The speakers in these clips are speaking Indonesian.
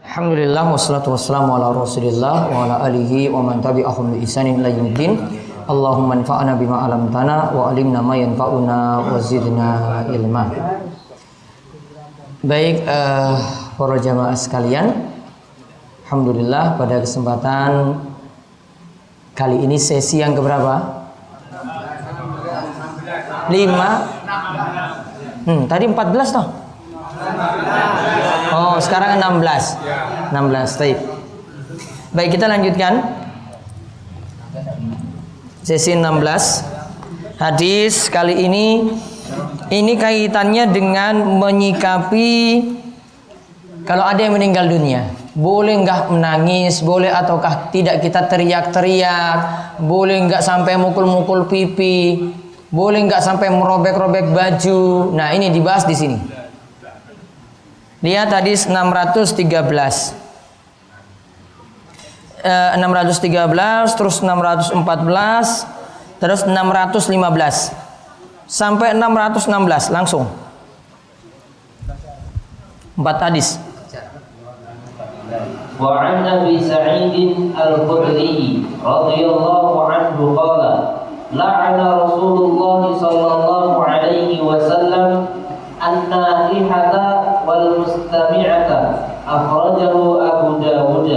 Alhamdulillah wassalatu wassalamu ala Rasulillah wa ala alihi wa man tabi'ahum bi ihsanin ila yaumil. Allahumma anfa'na bima 'allamtana wa 'allimna ma yanfa'una wa zidna ilma. Baik, para jamaah sekalian, alhamdulillah pada kesempatan kali ini sesi yang keberapa? 5. Tadi 14 toh? Oh, sekarang 16. 16, baik. Baik, kita lanjutkan. Sesi 16. Hadis kali ini kaitannya dengan menyikapi kalau ada yang meninggal dunia. Boleh enggak menangis, boleh ataukah tidak kita teriak-teriak, boleh enggak sampai mukul-mukul pipi, boleh enggak sampai merobek-robek baju. Nah, ini dibahas di sini. Lihat hadis 613, terus 614, terus 615 sampai 616 langsung 4 hadis. Wa 'an Abi Sa'id al-Khudri radhiyallahu anhu qala la'ana Rasulullah sallallahu alaihi wasallam an-naihata wal mustami'ata, akhrajahu Abu Dawud.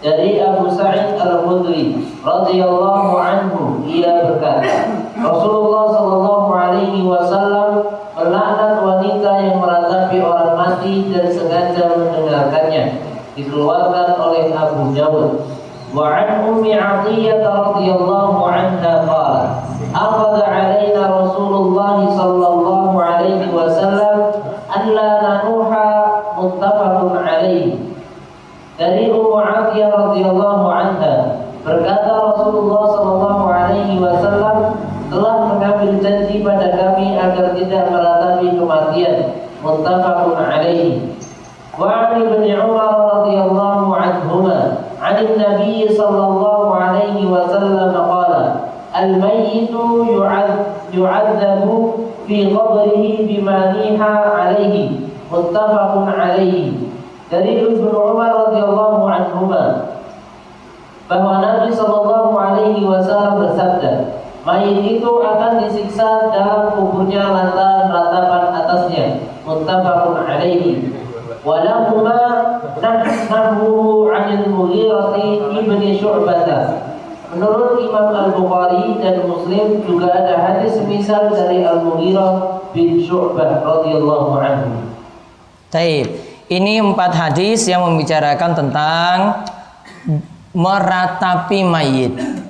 Dari Abu Sa'id al-Khudri radhiyallahu anhu, ia berkata, Rasulullah sallallahu alaihi wasallam melaknat wanita yang meratapi orang mati dan sengaja mendengarkannya. Dikeluarkan oleh Abu Dawud. Wa 'an Ummi 'Athiyyah radhiyallahu anha qalat akhadha 'alaina Rasulullah sallallahu alaihi wasallam alla nanuha, muttafaqun alaihi. Dari Ummu 'Athiyyah radhiyallahu anha berkata, Rasulullah sallallahu alaihi wasallam telah mengambil janji pada kami agar tidak meratapi kematian, muttafaqun alaihi. Wa 'an Ibnu Umar radhiyallahu anhuma 'an Nabi sallallahu alaihi wasallam qala al-mayyitu yu'adzabu fi qabrihi bima niha alaihi, muttafaqun alaihi. Dari Ibnu Umar radhiyallahu anhuma bahwa Nabi sallallahu alaihi wasallam bersabda, mayit itu akan disiksa dalam kuburnya lantaran ratapan atasnya, muttafaqun alaihi. Walahuma nahwu 'anil Mughirah ibni Syu'bah. Menurut Imam Al-Bukhari dan Muslim juga ada hadis semisal dari Al-Mughirah bin Syu'bah radhiyallahu anhu. Baik, ini 4 hadis yang membicarakan tentang meratapi mayit.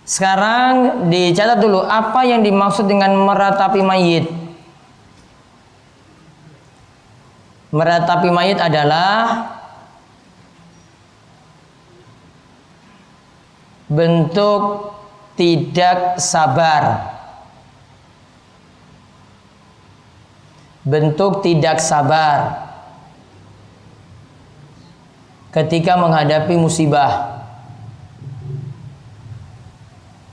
Sekarang dicatat dulu apa yang dimaksud dengan meratapi mayit. Meratapi mayit adalah bentuk tidak sabar. Bentuk tidak sabar ketika menghadapi musibah.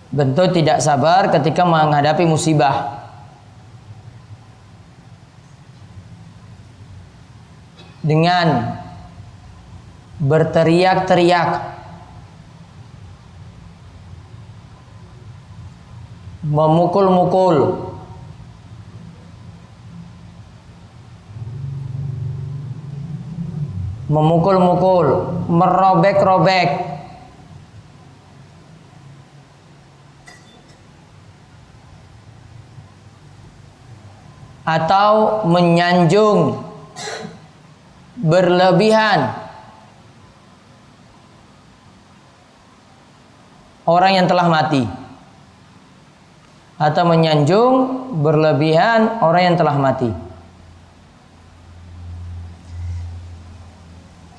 Bentuk tidak sabar ketika menghadapi musibah. Dengan berteriak-teriak, memukul-mukul, merobek-robek, atau menyanjung berlebihan orang yang telah mati, atau menyanjung berlebihan orang yang telah mati.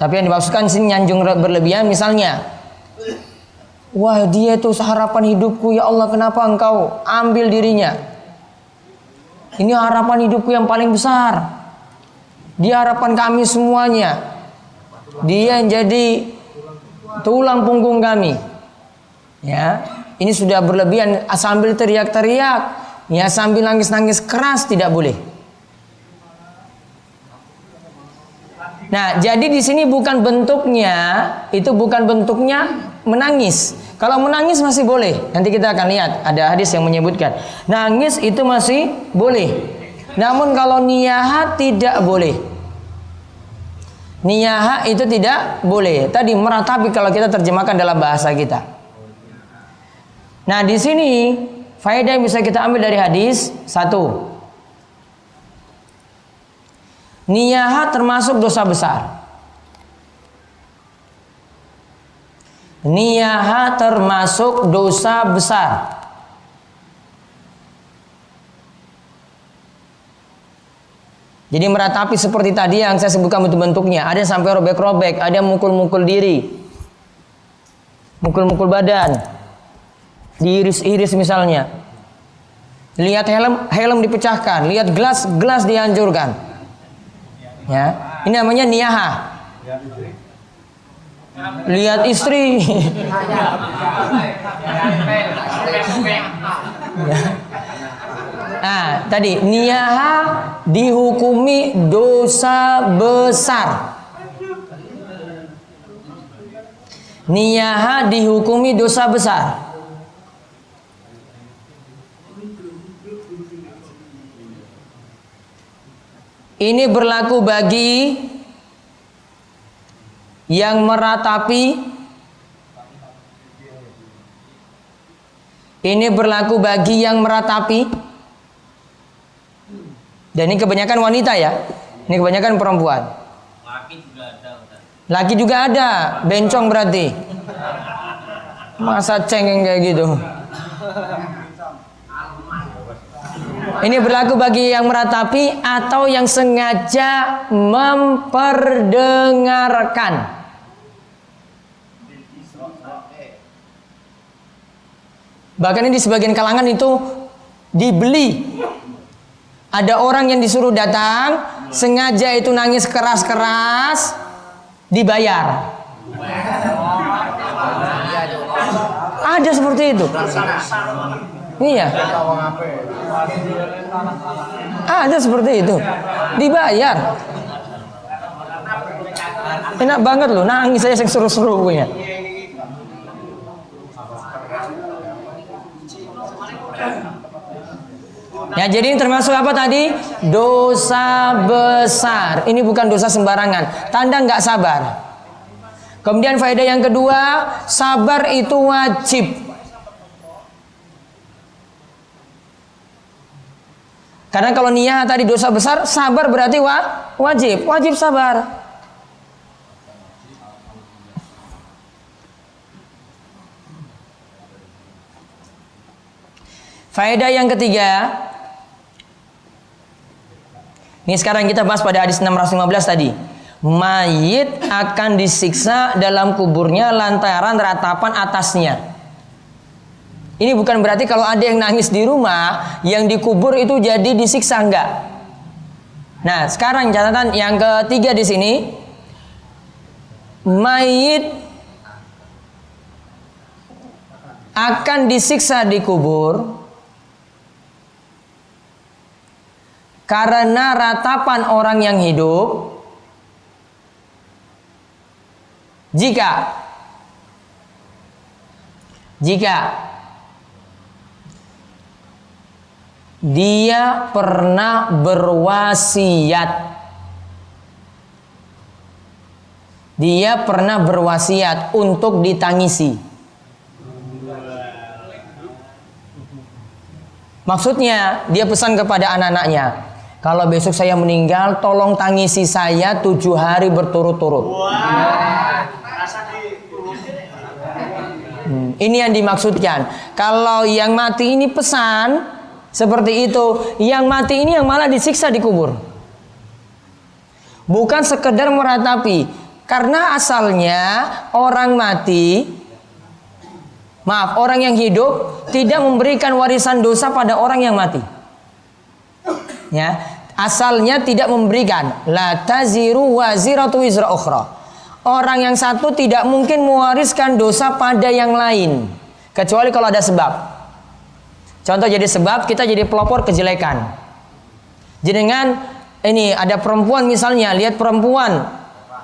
Tapi yang dimaksudkan sini nyanjung berlebihan, misalnya, wah dia itu harapan hidupku, ya Allah kenapa engkau ambil dirinya? Ini harapan hidupku yang paling besar. Dia harapan kami semuanya. Dia yang jadi tulang punggung kami. Ya. ini sudah berlebihan, sambil teriak-teriak, ya sambil nangis-nangis keras, tidak boleh. Nah, jadi di sini bukan bentuknya, itu bukan bentuknya menangis. Kalau menangis masih boleh. Nanti kita akan lihat ada hadis yang menyebutkan nangis itu masih boleh. Namun kalau niyaha tidak boleh. Niyaha itu tidak boleh. Tadi meratapi kalau kita terjemahkan dalam bahasa kita. Nah, di sini faedah yang bisa kita ambil dari hadis, satu, niyaha termasuk dosa besar. Niyaha termasuk dosa besar. Jadi meratapi seperti tadi yang saya sebutkan bentuk-bentuknya. Ada yang sampai robek-robek, ada yang mukul-mukul diri, mukul-mukul badan, diiris-iris misalnya. Lihat helm dipecahkan, lihat gelas dihancurkan. Ya, ini namanya niyaha. Lihat istri. Nah, tadi niyaha dihukumi dosa besar. Niyaha dihukumi dosa besar. Ini berlaku bagi yang meratapi. Ini berlaku bagi yang meratapi. Dan ini kebanyakan wanita ya. Ini kebanyakan perempuan. Laki juga ada. Bencong berarti. Masa cengeng kayak gitu. Ini berlaku bagi yang meratapi atau yang sengaja memperdengarkan. Bahkan ini di sebagian kalangan itu dibeli. Ada orang yang disuruh datang, sengaja itu nangis keras-keras, dibayar. Ada seperti itu. Iya. Ada seperti itu. Dibayar. Enak banget loh, nangis saya seru-seru punya. Ya, jadi ini termasuk apa tadi? Dosa besar. Ini bukan dosa sembarangan. Tanda nggak sabar. Kemudian faedah yang kedua, sabar itu wajib. Karena kalau niat tadi dosa besar, sabar berarti wajib sabar. Faedah yang ketiga, ini sekarang kita bahas pada hadis 615 tadi. Mayit akan disiksa dalam kuburnya lantaran ratapan atasnya. Ini bukan berarti kalau ada yang nangis di rumah, yang dikubur itu jadi disiksa, enggak. Nah, sekarang catatan yang ketiga di sini, mayit akan disiksa di kubur karena ratapan orang yang hidup jika dia pernah berwasiat. Dia pernah berwasiat untuk ditangisi. Maksudnya dia pesan kepada anak-anaknya, kalau besok saya meninggal, tolong tangisi saya 7 hari berturut-turut. Ini yang dimaksudkan. Kalau yang mati ini pesan seperti itu, yang mati ini yang malah disiksa di kubur. Bukan sekedar meratapi. Karena asalnya orang yang hidup tidak memberikan warisan dosa pada orang yang mati. Ya, asalnya tidak memberikan. La taziru waziratu wizra ukhra. Orang yang satu tidak mungkin mewariskan dosa pada yang lain. Kecuali kalau ada sebab. Contoh jadi sebab kita jadi pelopor kejelekan. Jenengan ini ada perempuan misalnya, lihat perempuan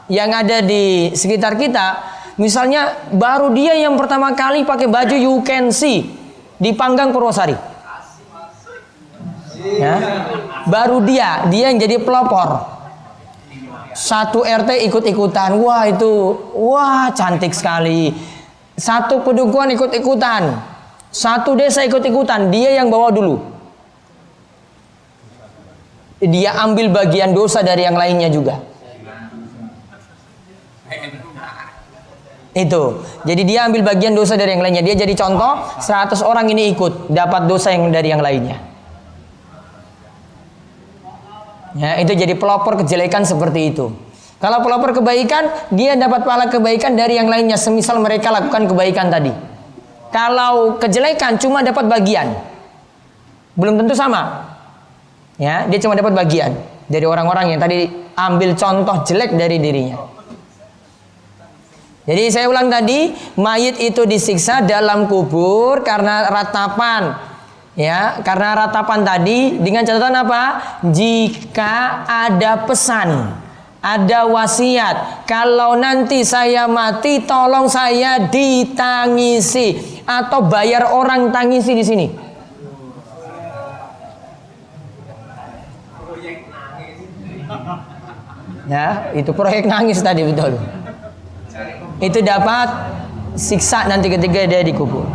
yang ada di sekitar kita, misalnya baru dia yang pertama kali pakai baju you can see di Panggang Purwosari. Ya. Baru dia yang jadi pelopor. Satu RT ikut-ikutan, wah cantik sekali. Satu pedukuhan ikut-ikutan, satu desa ikut-ikutan, dia yang bawa dulu. Dia ambil bagian dosa dari yang lainnya juga. Itu. Jadi dia ambil bagian dosa dari yang lainnya. Dia jadi contoh, 100 orang ini ikut dapat dosa yang dari yang lainnya. Ya, itu jadi pelopor kejelekan seperti itu. Kalau pelopor kebaikan, dia dapat pahala kebaikan dari yang lainnya, semisal mereka lakukan kebaikan tadi. Kalau kejelekan cuma dapat bagian, belum tentu sama. Ya, dia cuma dapat bagian dari orang-orang yang tadi ambil contoh jelek dari dirinya. Jadi saya ulang tadi, mayit itu disiksa dalam kubur karena ratapan. Ya, karena ratapan tadi dengan catatan apa? Jika ada pesan, ada wasiat, kalau nanti saya mati tolong saya ditangisi atau bayar orang tangisi di sini. Ya, itu proyek nangis tadi betul. Itu dapat siksa nanti ketika dia dikubur.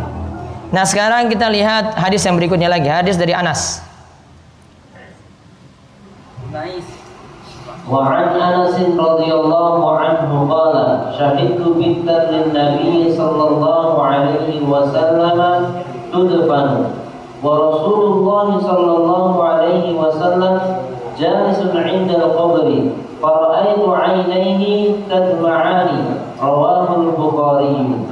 Nah sekarang kita lihat hadis yang berikutnya lagi, hadis dari Anas. Wa an Anas radhiyallahu anhu qala syahidtu bintan lin nabiy sallallahu alaihi wasallam tudfanu wa Rasulullah sallallahu alaihi wasallam jalisun 'inda al-qabri fara'aitu 'ainaihi tadma'ani rawahu al-Bukhari.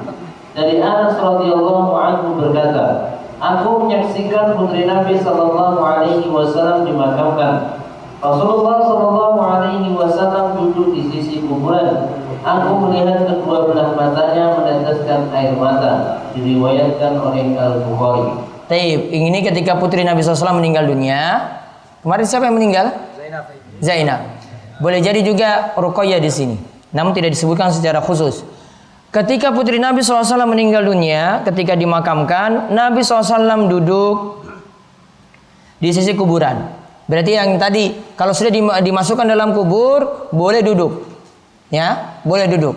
Dari Anas radhiyallahu anhu berkata, aku menyaksikan putri Nabi sallallahu alaihi wasallam dimakamkan. Rasulullah sallallahu alaihi wasallam duduk di sisi kuburan. Aku melihat kedua belah matanya meneteskan air mata. Diriwayatkan oleh Al-Bukhari. Taib, ini ketika putri Nabi SAW meninggal dunia. Kemarin siapa yang meninggal? Zainab. Boleh jadi juga Ruqayyah di sini. Namun tidak disebutkan secara khusus. Ketika putri Nabi SAW meninggal dunia, ketika dimakamkan, Nabi SAW duduk di sisi kuburan. Berarti yang tadi, kalau sudah dimasukkan dalam kubur, boleh duduk. Ya, boleh duduk.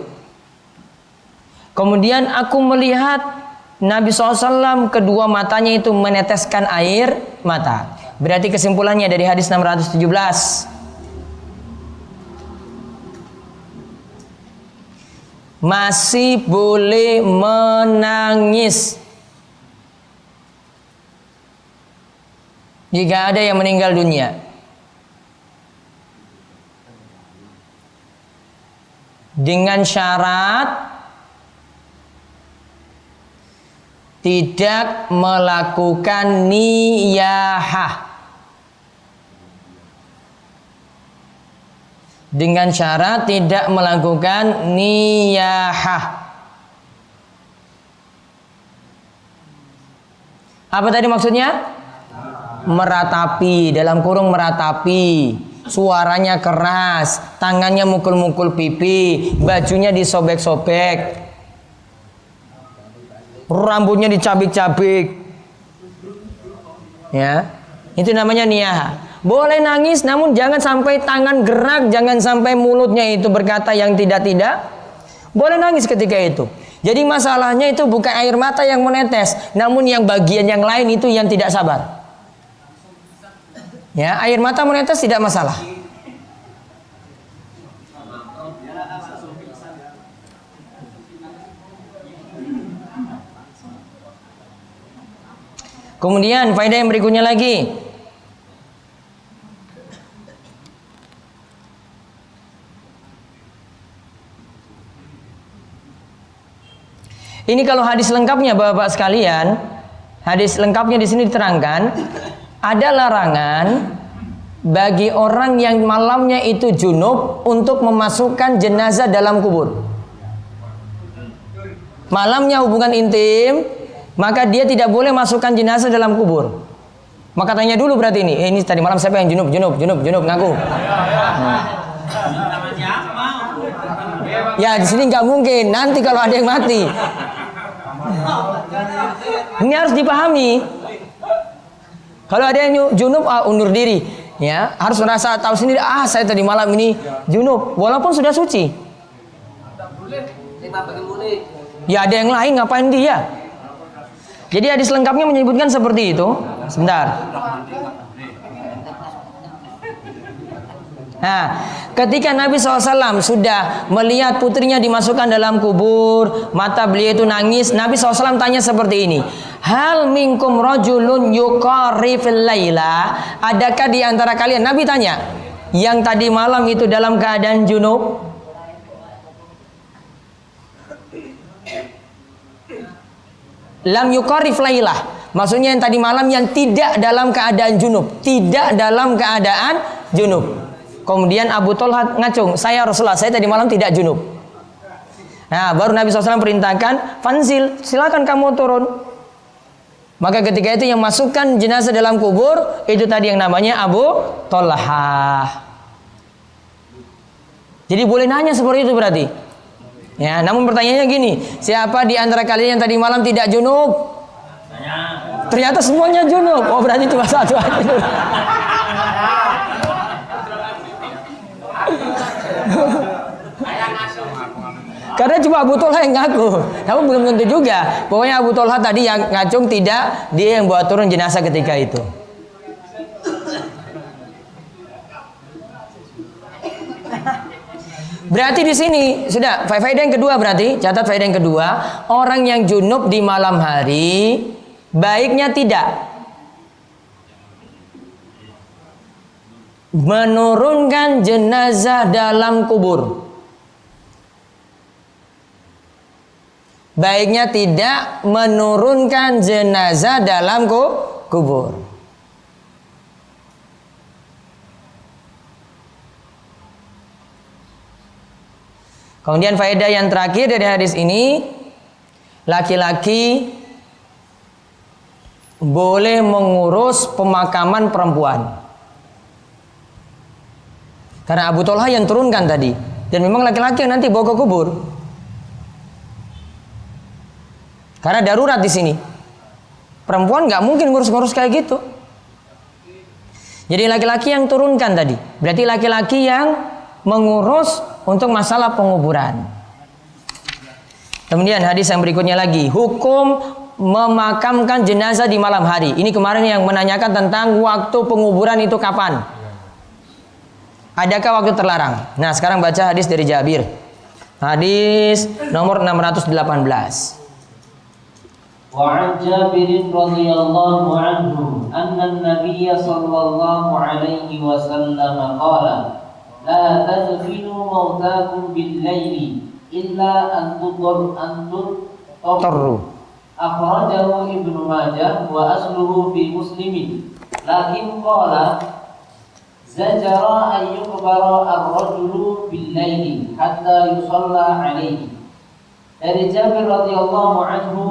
Kemudian aku melihat Nabi SAW kedua matanya itu meneteskan air mata. Berarti kesimpulannya dari hadis 617. Masih boleh menangis jika ada yang meninggal dunia. Dengan syarat tidak melakukan niyahah. Dengan syarat tidak melakukan niyahah. Apa tadi maksudnya? Meratapi, dalam kurung meratapi. Suaranya keras, tangannya mukul-mukul pipi, bajunya disobek-sobek, rambutnya dicabik-cabik. Ya, itu namanya niyahah. Boleh nangis, namun jangan sampai tangan gerak, jangan sampai mulutnya itu berkata yang tidak-tidak. Boleh nangis ketika itu. Jadi masalahnya itu bukan air mata yang menetes, namun yang bagian yang lain itu yang tidak sabar. Ya, air mata menetes tidak masalah. Kemudian faedah yang berikutnya lagi. Ini kalau hadis lengkapnya Bapak sekalian, hadis lengkapnya di sini diterangkan ada larangan bagi orang yang malamnya itu junub untuk memasukkan jenazah dalam kubur. Malamnya hubungan intim, maka dia tidak boleh masukkan jenazah dalam kubur. Maka tanya dulu berarti ini tadi malam siapa yang junub ngaku. Ya di sini nggak mungkin. Nanti kalau ada yang mati, ini harus dipahami. Kalau ada yang junub, undur diri, ya harus merasa tahu sendiri. Saya tadi malam ini junub, walaupun sudah suci. Ya ada yang lain, ngapain dia? Jadi hadis lengkapnya menyebutkan seperti itu. Sebentar. Nah, ketika Nabi SAW sudah melihat putrinya dimasukkan dalam kubur, mata beliau itu nangis. Nabi SAW tanya seperti ini, hal minkum rajulun yuqarrifil laila, adakah di antara kalian, Nabi tanya, yang tadi malam itu dalam keadaan junub? Lam yuqarrif lailah, maksudnya yang tadi malam yang tidak dalam keadaan junub, tidak dalam keadaan junub. Kemudian Abu Thalha ngacung, saya Rasulullah, saya tadi malam tidak junub. Nah, baru Nabi SAW perintahkan, fanzil, silakan kamu turun. Maka ketika itu yang masukkan jenazah dalam kubur, itu tadi yang namanya Abu Thalha. Jadi boleh nanya seperti itu berarti. Ya, namun pertanyaannya gini, siapa di antara kalian yang tadi malam tidak junub? Ternyata semuanya junub. Oh, berarti cuma satu aja. Karena cuma Abu Thalha yang ngaku. Namun belum tentu juga. Pokoknya Abu Thalha tadi yang ngacung, tidak dia yang bawa turun jenazah ketika itu. Berarti di sini sudah faedah yang kedua, berarti catat faedah yang kedua, orang yang junub di malam hari baiknya tidak menurunkan jenazah dalam kubur. Baiknya tidak menurunkan jenazah dalam kubur. Kemudian faedah yang terakhir dari hadis ini, laki-laki boleh mengurus pemakaman perempuan. Karena Abu Thalha yang turunkan tadi, dan memang laki-laki yang nanti bawa ke kubur. Karena darurat di sini. Perempuan nggak mungkin ngurus-ngurus kayak gitu. Jadi laki-laki yang turunkan tadi. Berarti laki-laki yang mengurus untuk masalah penguburan. Kemudian hadis yang berikutnya lagi, hukum memakamkan jenazah di malam hari. Ini kemarin yang menanyakan tentang waktu penguburan itu kapan. Adakah waktu terlarang? Nah, sekarang baca hadis dari Jabir. Hadis nomor 618. وعن جابر رضي الله عنه أن النبي صلى الله عليه وسلم قال لا تدفنوا موتاكم بالليل إلا أن تضطروا أخرجه ابن ماجه وأصله في مسلم لكن قال زجر أن يقبر الرجل بالليل حتى يصلى عليه. Dari Jabir radhiyallahu anhu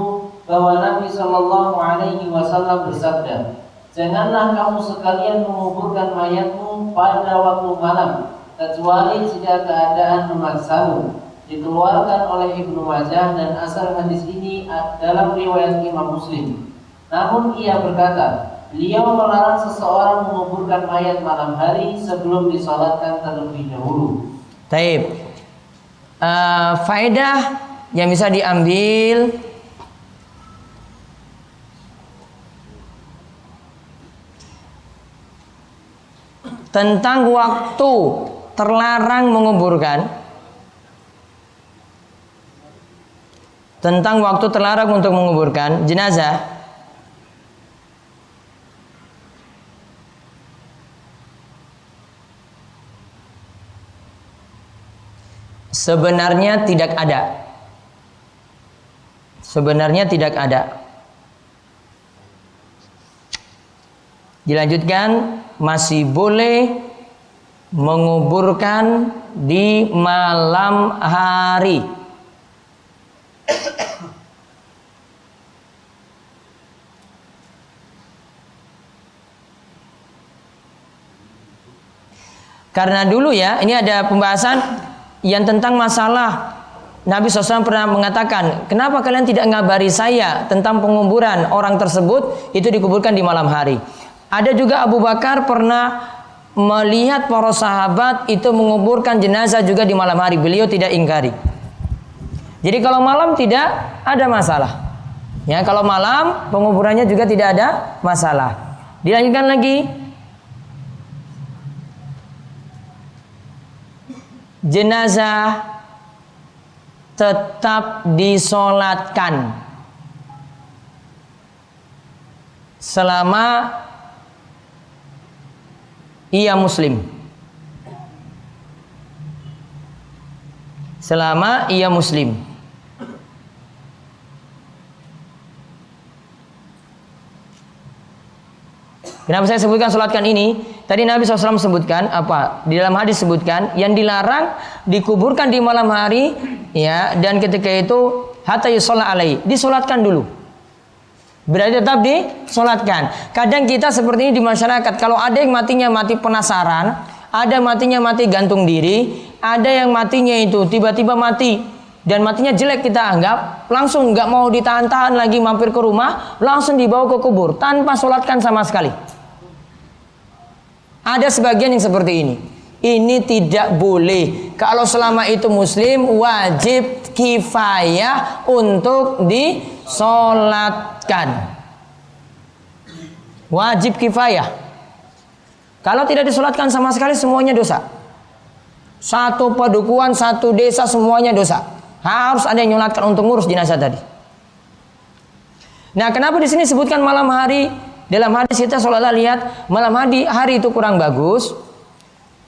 bahwa Nabi Shallallahu Alaihi Wasallam bersabda, janganlah kamu sekalian menguburkan mayatmu pada waktu malam, kecuali jika keadaan memaksamu. Dikeluarkan oleh Ibnu Majah dan asal hadis ini dalam riwayat Imam Muslim. Namun ia berkata, beliau melarang seseorang menguburkan mayat malam hari sebelum disalatkan terlebih dahulu. Taib. Faedah yang bisa diambil tentang waktu terlarang menguburkan, tentang waktu terlarang untuk menguburkan jenazah. Sebenarnya tidak ada. Sebenarnya tidak ada. Dilanjutkan, masih boleh menguburkan di malam hari. Karena dulu ya, ini ada pembahasan yang tentang masalah Nabi SAW pernah mengatakan, kenapa kalian tidak ngabari saya tentang penguburan orang tersebut itu dikuburkan di malam hari. Ada juga Abu Bakar pernah melihat para sahabat itu menguburkan jenazah juga di malam hari. Beliau tidak ingkari. Jadi kalau malam tidak ada masalah. Ya, kalau malam penguburannya juga tidak ada masalah. Dilanjutkan lagi. Jenazah tetap disolatkan selama ia muslim. Selama ia muslim. Kenapa saya sebutkan solatkan ini? Tadi Nabi SAW sebutkan apa? Di dalam hadis sebutkan yang dilarang dikuburkan di malam hari, ya. Dan ketika itu hatta yusolla alaihi, disolatkan dulu. Berarti tetap disolatkan. Kadang kita seperti ini di masyarakat. Kalau ada yang matinya mati penasaran, ada matinya mati gantung diri, ada yang matinya itu tiba-tiba mati dan matinya jelek, kita anggap langsung nggak mau ditahan-tahan lagi, mampir ke rumah, langsung dibawa ke kubur tanpa solatkan sama sekali. Ada sebagian yang seperti ini. Ini tidak boleh. Kalau selama itu muslim, wajib kifayah untuk disolatkan. Wajib kifayah. Kalau tidak disolatkan sama sekali, semuanya dosa. Satu padukuhan, satu desa, semuanya dosa. Harus ada yang nyolatkan untuk ngurus jenazah tadi. Nah, kenapa di sini sebutkan malam hari? Dalam hadis kita seolah-olah lihat malam hari itu kurang bagus.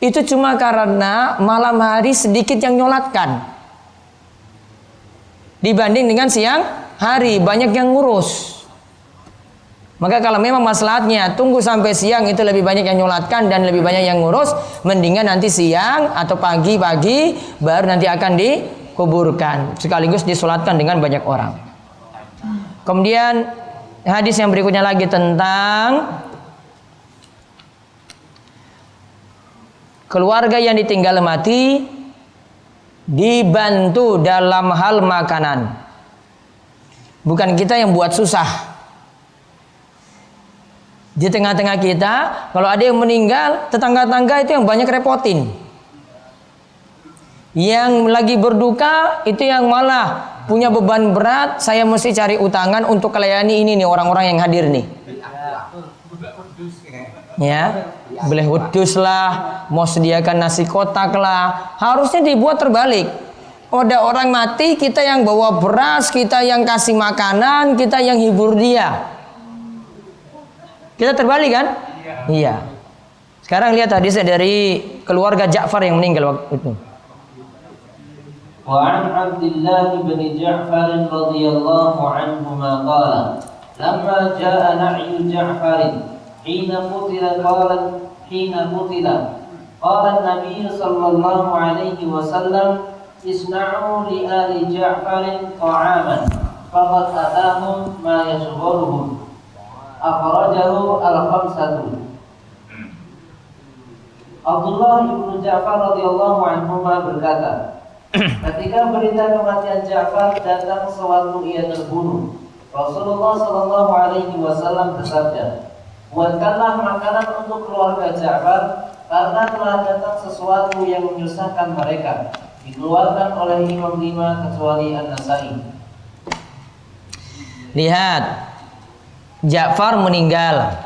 Itu cuma karena malam hari sedikit yang nyolatkan dibanding dengan siang hari, banyak yang ngurus. Maka kalau memang maslahatnya tunggu sampai siang itu lebih banyak yang nyolatkan dan lebih banyak yang ngurus, mendingan nanti siang atau pagi-pagi baru nanti akan dikuburkan sekaligus disolatkan dengan banyak orang. Kemudian hadis yang berikutnya lagi tentang keluarga yang ditinggal mati dibantu dalam hal makanan. Bukan kita yang buat susah. Di tengah-tengah kita, kalau ada yang meninggal, tetangga-tangga itu yang banyak repotin. Yang lagi berduka itu yang malah punya beban berat, saya mesti cari utangan untuk melayani ini nih orang-orang yang hadir nih. Ya, beli wedus lah, mau sediakan nasi kotak lah, harusnya dibuat terbalik. Ada orang mati, kita yang bawa beras, kita yang kasih makanan, kita yang hibur dia. Kita terbalik kan? Iya. Sekarang lihat hadisnya dari keluarga Ja'far yang meninggal waktu itu. وعن عبد الله بن جعفر رضي الله عنهما قال لما جاء نعي جعفر حين قتل قال النبي صلى الله عليه وسلم اصنعوا لآل جعفر طعاما فقد أتاهم ما يشغلهم أخرجه الخمسة. Abdullah bin Ja'far radhiyallahu anhuma berkata, ketika berita kematian Ja'far datang sewaktu ia terbunuh, Rasulullah sallallahu alaihi wasallam bersabda, buatkanlah makanan untuk keluarga Ja'far karena telah datang sesuatu yang menyusahkan mereka. Dikeluarkan oleh Imam 5 kecuali An-Nasa'i. Lihat, Ja'far meninggal.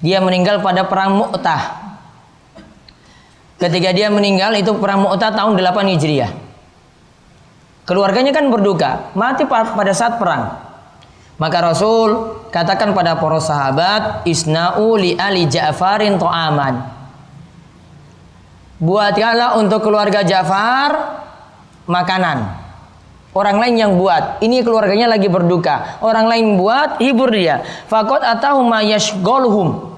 Dia meninggal pada perang Mu'tah. Ketika dia meninggal itu perang Mu'tah tahun 8 Hijriah. Keluarganya kan berduka, mati pada saat perang. Maka Rasul katakan pada para sahabat, isna'u li ali Ja'farin ta'aman. Buatkanlah untuk keluarga Ja'far makanan. Orang lain yang buat, ini keluarganya lagi berduka. Orang lain buat, hibur dia. Faqad atahum ma yashghaluhum.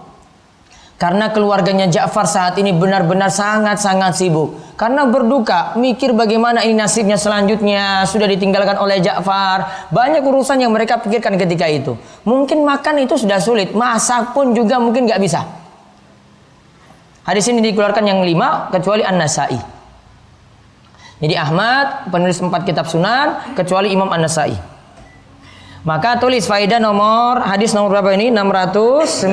Karena keluarganya Ja'far saat ini benar-benar sangat-sangat sibuk. Karena berduka, mikir bagaimana ini nasibnya selanjutnya, sudah ditinggalkan oleh Ja'far. Banyak urusan yang mereka pikirkan ketika itu. Mungkin makan itu sudah sulit, masak pun juga mungkin gak bisa. Hadis ini dikeluarkan yang 5 kecuali An-Nasa'i. Jadi Ahmad penulis 4 kitab sunan kecuali Imam An-Nasa'i. Maka tulis faedah hadis nomor berapa ini? 619.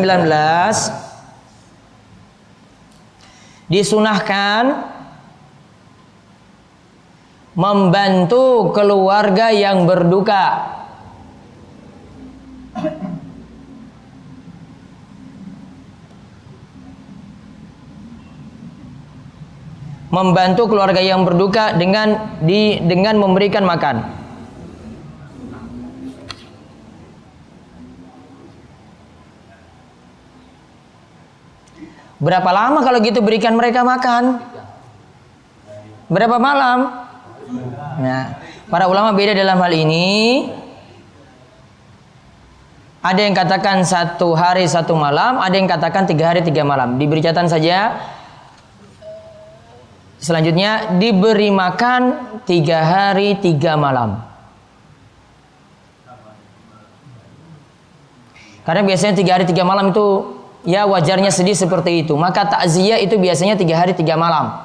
Disunahkan membantu keluarga yang berduka. Membantu keluarga yang berduka dengan memberikan makan. Berapa lama kalau gitu berikan mereka makan? Berapa malam? Nah, para ulama beda dalam hal ini. Ada yang katakan 1 hari 1 malam, ada yang katakan 3 hari 3 malam. Diberi catatan saja. Selanjutnya diberi makan 3 hari 3 malam. Karena biasanya 3 hari 3 malam itu ya wajarnya sedih seperti itu. Maka takziah itu biasanya 3 hari 3 malam.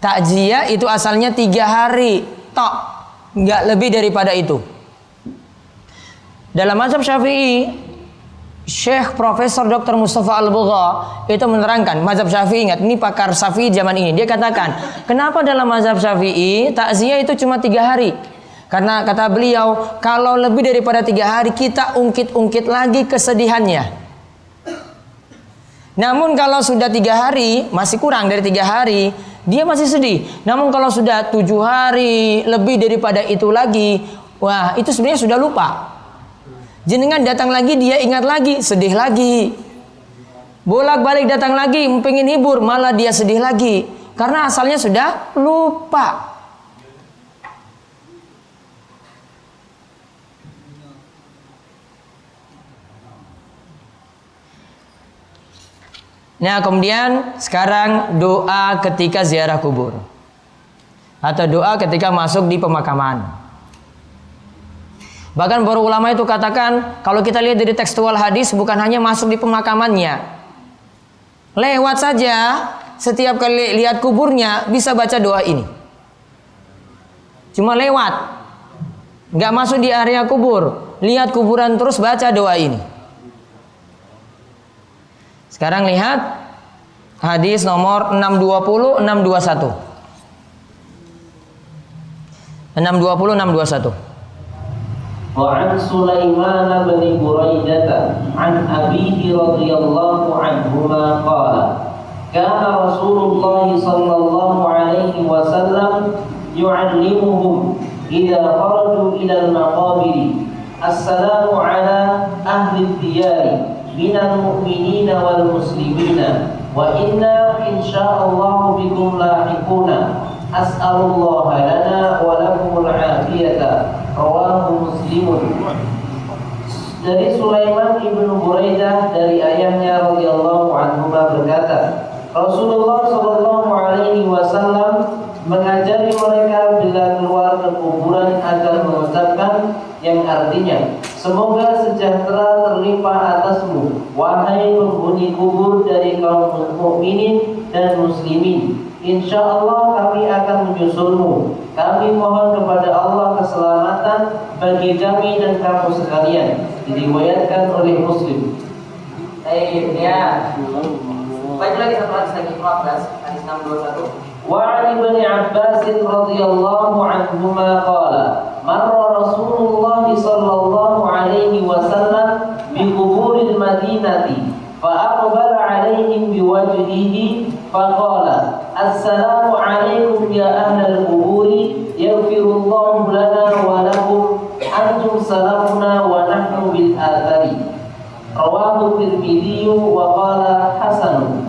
Takziah itu asalnya 3 hari tok, nggak lebih daripada itu. Dalam mazhab Syafi'i, Syekh Profesor Dr. Mustafa Al-Bugha itu menerangkan mazhab Syafi'i. Ingat, ini pakar Syafi'i zaman ini. Dia katakan, kenapa dalam mazhab Syafi'i takziah itu cuma 3 hari? Karena kata beliau, kalau lebih daripada 3 hari kita ungkit-ungkit lagi kesedihannya. Namun kalau sudah 3 hari, masih kurang dari 3 hari, dia masih sedih. Namun kalau sudah 7 hari, lebih daripada itu lagi, wah itu sebenarnya sudah lupa. Jenengan datang lagi, dia ingat lagi, sedih lagi. Bolak-balik datang lagi, pengen hibur, malah dia sedih lagi. Karena asalnya sudah lupa. Nah, kemudian sekarang doa ketika ziarah kubur atau doa ketika masuk di pemakaman. Bahkan para ulama itu katakan, kalau kita lihat dari tekstual hadis, bukan hanya masuk di pemakamannya, lewat saja setiap kali lihat kuburnya bisa baca doa ini. Cuma lewat, nggak masuk di area kubur, lihat kuburan terus baca doa ini. Sekarang lihat hadis nomor 620, 621. 620, 621. وعن سليمان بن بريدة عن أبيه رضي الله عنهما قال كان رسول الله صلى الله عليه وسلم يعلمهم إذا خرجوا إلى المقابر السلام على أهل الديار من المؤمنين والمسلمين وإنا إن شاء الله بكم لاحقون أسأل الله لنا ولكم العافية rawahu Muslimun. Dari Sulaiman ibnu Buraidah dari ayahnya radhiyallahu anhu berkata, Rasulullah sallallahu alaihi wasallam mengajari mereka bila keluar ke kuburan agar mengucapkan yang artinya, semoga sejahtera terlimpah atasmu, wahai penghuni kubur dari kaum mukminin dan muslimin. Insya Allah kami akan menyusulmu. Kami mohon kepada Allah keselamatan bagi kami dan kamu sekalian. Diriwayatkan oleh Muslim. Ya. Baca lagi satu hadis lagi 14, hadis 621. Wa 'an Ibnu Abbas radhiyallahu anhuma qala, marra Rasulullah sallallahu alaihi wasallam bi quburil Madinati fa aqbala 'alaihim biwajhihi fa qala assalamu alaikum ya ahlal quburi yaghfirullahu lana wa lakum antum salamuna wa nahnu bil athari. Rawahu Tirmidzi wa qala hasan.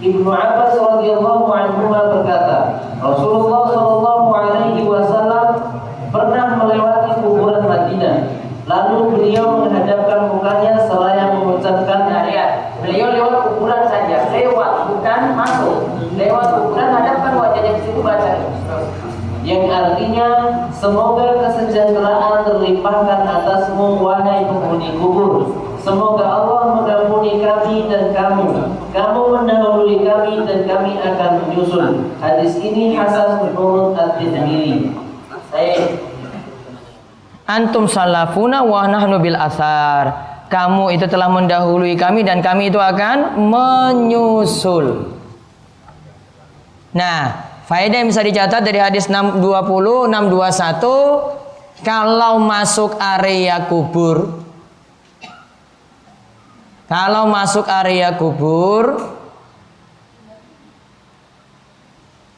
Ibnu Abbas radhiyallahu anhu berkata, Rasulullah sallallahu alaihi wasallam pernah melewati kuburan Madinah. Lalu beliau menghadapkan mukanya seraya mengucapkan ayat. Beliau lewat kuburan saja, lewat bukan masuk. Lewat kuburan hadapkan wajahnya ke situ baca. Yang artinya semoga kesejahteraan terlimpahkan atasmu wahai penghuni kubur. Semoga Allah mengampuni mengampuni kami dan kamu mendahului kami dan kami akan menyusul. Hadis ini hasan menurut At-Tirmidzi. Antum salafuna wa nahnu bil asar. Kamu itu telah mendahului kami dan kami itu akan menyusul. Nah, faedah yang bisa dicatat dari hadis 620, 621, kalau masuk area kubur,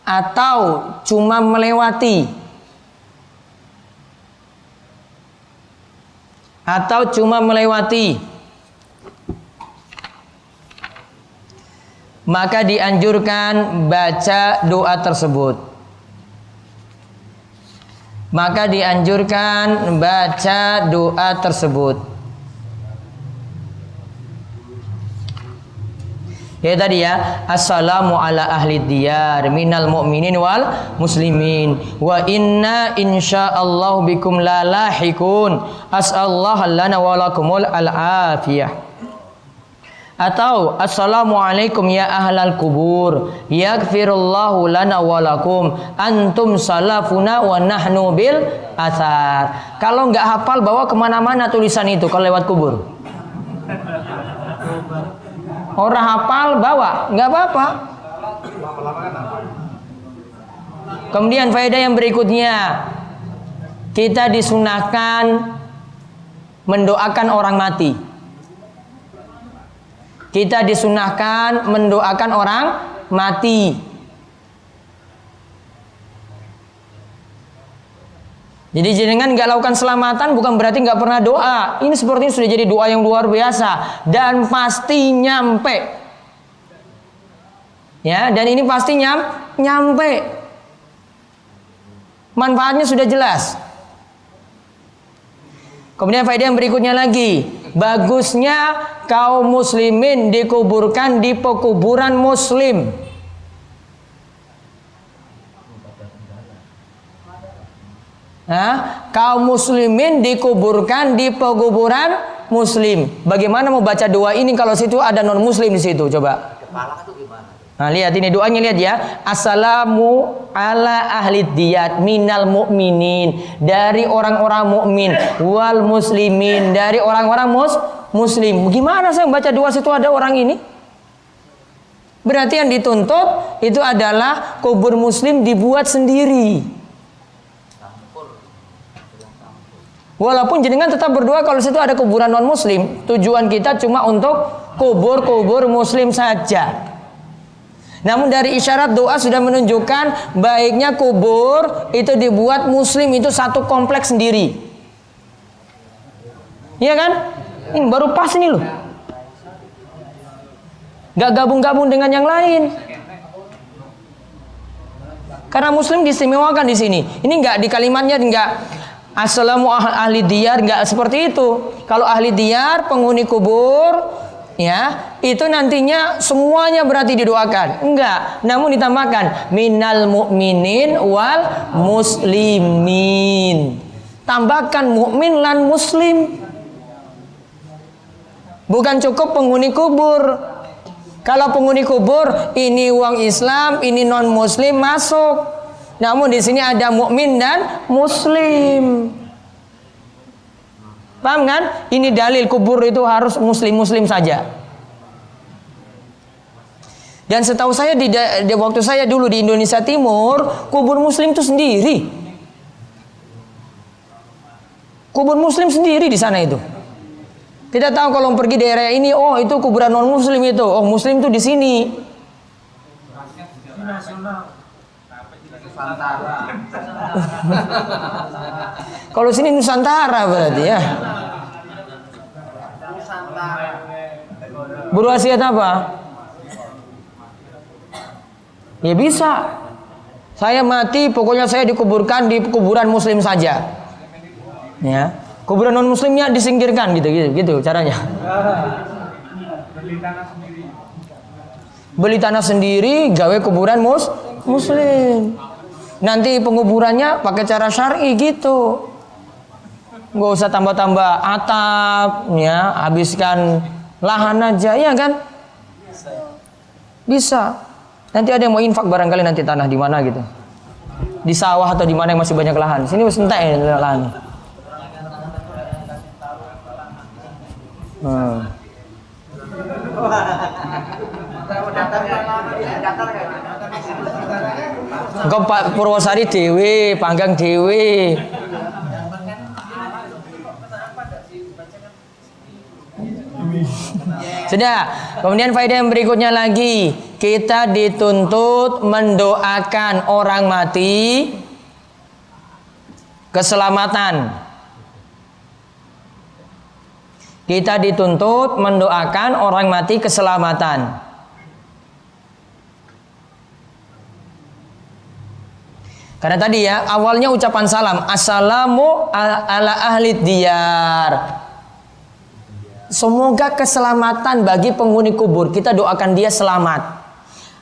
atau cuma melewati, maka dianjurkan baca doa tersebut. Ya tadi ya, assalamu ala ahli diyar minal mu'minin wal muslimin wa inna insyaallah bikum la lahikun as'allahu lana wa lakumul al-afiyah. Atau assalamualaikum ya ahlal kubur yaghfirullahu lana wa lakum antum salafuna wa nahnu bil athar. Kalau nggak hafal bawa kemana-mana tulisan itu kalau lewat kubur. Orang hafal bawa, nggak apa-apa. Kemudian faedah yang berikutnya, kita disunahkan mendoakan orang mati. Jadi jenengan nggak lakukan selamatan bukan berarti nggak pernah doa. Ini sepertinya sudah jadi doa yang luar biasa dan pasti nyampe. Ya, dan ini pasti nyampe. Manfaatnya sudah jelas. Kemudian faedah yang berikutnya lagi, bagusnya kaum muslimin dikuburkan di pekuburan muslim. Kaum muslimin dikuburkan di pekuburan muslim. Bagaimana mau baca doa ini kalau situ ada non muslim di situ? Coba. Nah, lihat ini doanya, lihat ya. Assalamu ala ahli diyat minal mu'minin, dari orang-orang mukmin, wal muslimin, dari orang-orang muslim. Gimana saya membaca doa situ ada orang ini? Berarti yang dituntut itu adalah kubur muslim dibuat sendiri. Walaupun jenengan tetap berdoa kalau situ ada kuburan non muslim, tujuan kita cuma untuk kubur muslim saja. Namun dari isyarat doa sudah menunjukkan baiknya kubur itu dibuat muslim, itu satu kompleks sendiri. Iya kan? Ini baru pas ini loh. Gak gabung-gabung dengan yang lain. Karena muslim diistimewakan di sini. Ini nggak di kalimatnya nggak assalamu ahli diyar, nggak seperti itu. Kalau ahli diyar penghuni kubur, ya itu nantinya semuanya berarti didoakan. Enggak, namun ditambahkan minal mu'minin wal muslimin. Tambahkan mukmin lan muslim. Bukan cukup penghuni kubur. Kalau penghuni kubur ini uang Islam, ini non muslim masuk. Namun di sini ada mukmin dan muslim. Paham kan? Ini dalil kubur itu harus muslim saja. Dan setahu saya di waktu saya dulu di Indonesia Timur, kubur muslim itu sendiri. Kubur muslim sendiri di sana itu. Tidak tahu kalau pergi daerah ini, oh itu kuburan non muslim itu, oh muslim itu di sini. Kalau sini Nusantara berarti ya. Berwasiat apa? Ya bisa. Saya mati, pokoknya saya dikuburkan di kuburan muslim saja. Ya. Kuburan non muslimnya disingkirkan gitu caranya. Beli tanah sendiri, gawe kuburan muslim. Nanti penguburannya pakai cara syar'i gitu. Nggak usah tambah-tambah atap, ya, habiskan lahan aja, ya kan? Bisa. Nanti ada yang mau infak barangkali nanti tanah di mana gitu. Di sawah atau di mana yang masih banyak lahan. Sini sentak ya lahan. Engkau Pak Purwosari dewe, panggang dewe. Sudah. Kemudian faedah yang berikutnya lagi, kita dituntut mendoakan orang mati keselamatan. Kita dituntut mendoakan orang mati keselamatan. Karena tadi ya, awalnya ucapan salam, assalamu ala ahli diyar. Semoga keselamatan bagi penghuni kubur. Kita doakan dia selamat.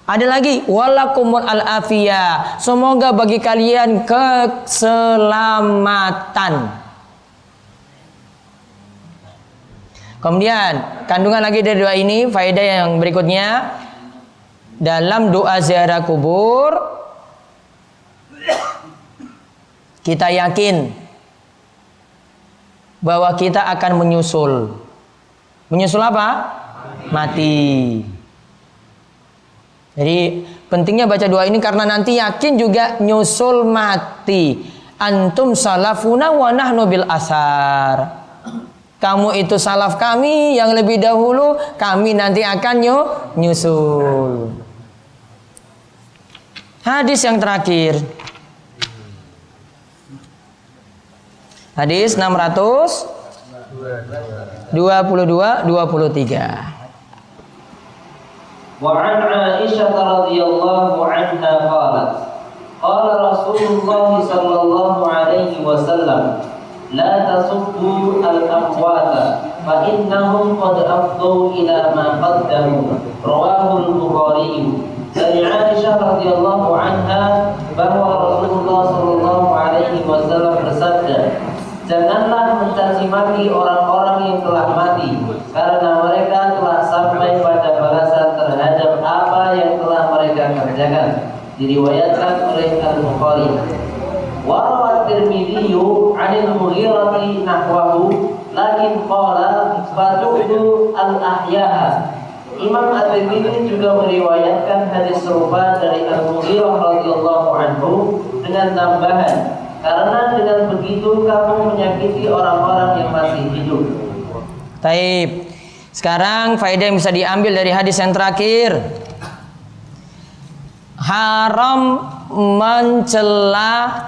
Ada lagi, walakumul al-afiyah. Semoga bagi kalian keselamatan. Kemudian, kandungan lagi dari doa ini, faedah yang berikutnya. Dalam doa ziarah kubur, kita yakin bahwa kita akan menyusul. Menyusul apa? Mati. Jadi pentingnya baca doa ini karena nanti yakin juga nyusul mati. Antum salafuna wa nahnu bil asar. Kamu itu salaf kami yang lebih dahulu, kami nanti akan nyusul. Hadis yang terakhir. Hadis 622-23. وعن عائشة رضي الله عنها قالت قال رسول الله صلى الله عليه وسلم لا تسبوا الأموات فإنهم قد أفضوا إلى ما قدموا رواه البخاري. Dari Aisyah radhiyallahu anha bahwa Rasulullah sallallahu alaihi wasallam bersabda, janganlah mencaci maki orang-orang yang telah mati karena mereka telah sampai pada balasan terhadap apa yang telah mereka kerjakan. Diriwayatkan oleh Al-Bukhari. Wa rawat Tirmidzi 'anil Mughirati nahwahu lakin qala fatu'du al-ahya'a. Imam At-Tirmidzi juga meriwayatkan hadis serupa dari Al-Mughirah radhiyallahu anhu dengan tambahan, karena dengan begitu kamu menyakiti orang-orang yang masih hidup. Taib. Sekarang faedah yang bisa diambil dari hadis yang terakhir. Haram mencela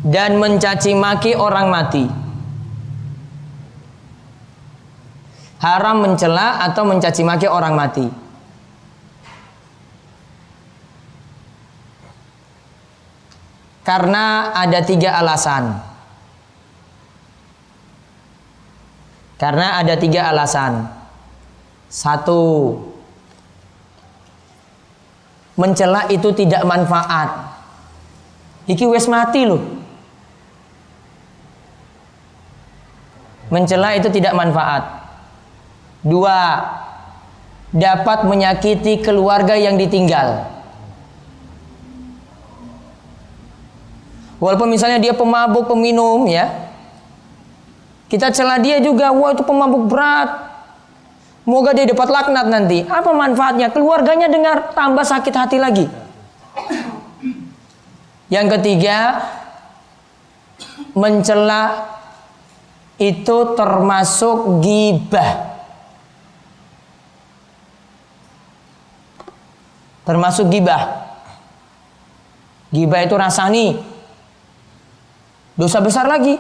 dan mencaci maki orang mati. Haram mencela atau mencaci maki orang mati. Karena ada 3 alasan. Karena ada 3 alasan. 1, mencela itu tidak manfaat. Iki wes mati loh. Mencela itu tidak manfaat. 2, dapat menyakiti keluarga yang ditinggal. Walaupun misalnya dia pemabuk, peminum ya, kita cela dia juga, wah itu pemabuk berat, moga dia dapat laknat nanti. Apa manfaatnya? Keluarganya dengar tambah sakit hati lagi. Yang ketiga, mencela itu termasuk ghibah. Termasuk ghibah. Ghibah itu rasani. Dosa besar lagi.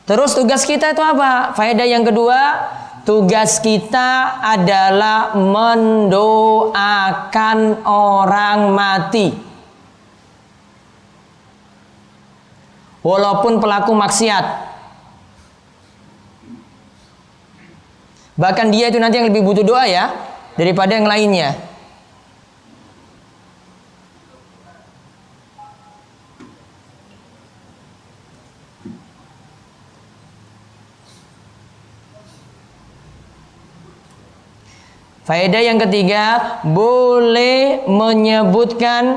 Terus tugas kita itu apa? Faedah yang kedua, tugas kita adalah mendoakan orang mati. Walaupun pelaku maksiat. Bahkan dia itu nanti yang lebih butuh doa ya daripada yang lainnya. Faedah yang ketiga, boleh menyebutkan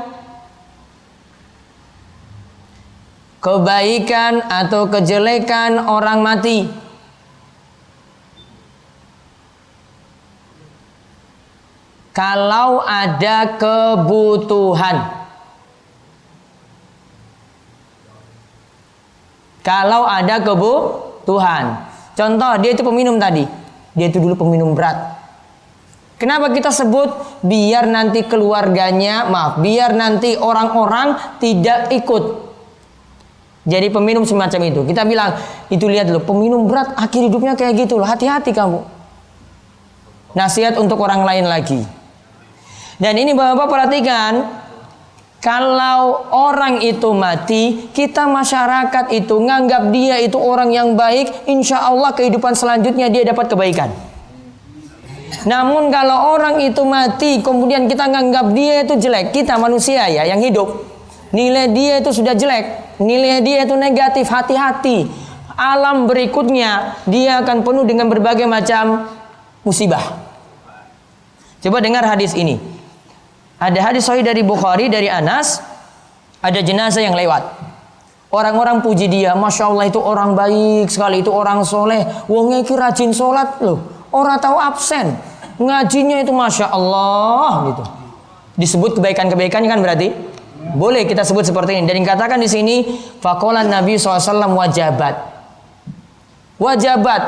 kebaikan atau kejelekan orang mati. Kalau ada kebutuhan. Kalau ada kebutuhan. Contoh, dia itu peminum tadi. Dia itu dulu peminum berat. Kenapa kita sebut? Biar nanti keluarganya, biar nanti orang-orang tidak ikut jadi peminum semacam itu. Kita bilang, itu lihat loh, peminum berat akhir hidupnya kayak gitu loh. Hati-hati kamu. Nasihat untuk orang lain lagi. Dan ini Bapak perhatikan, kalau orang itu mati, kita masyarakat itu nganggap dia itu orang yang baik, insya Allah kehidupan selanjutnya dia dapat kebaikan. Namun kalau orang itu mati, kemudian kita nganggap dia itu jelek, kita manusia ya yang hidup, nilai dia itu sudah jelek, nilai dia itu negatif, hati-hati. Alam berikutnya dia akan penuh dengan berbagai macam musibah. Coba dengar hadis ini. Ada hadis sahih dari Bukhari, dari Anas. Ada jenazah yang lewat. Orang-orang puji dia, Masya Allah itu orang baik sekali, itu orang soleh. Wong iki rajin sholat loh, orang tahu absen. Ngajinya itu Masya Allah gitu. Disebut kebaikan-kebaikan kan berarti? Boleh kita sebut seperti ini. Dan dikatakan di sini, faqala Nabi SAW wajabat. Wajabat,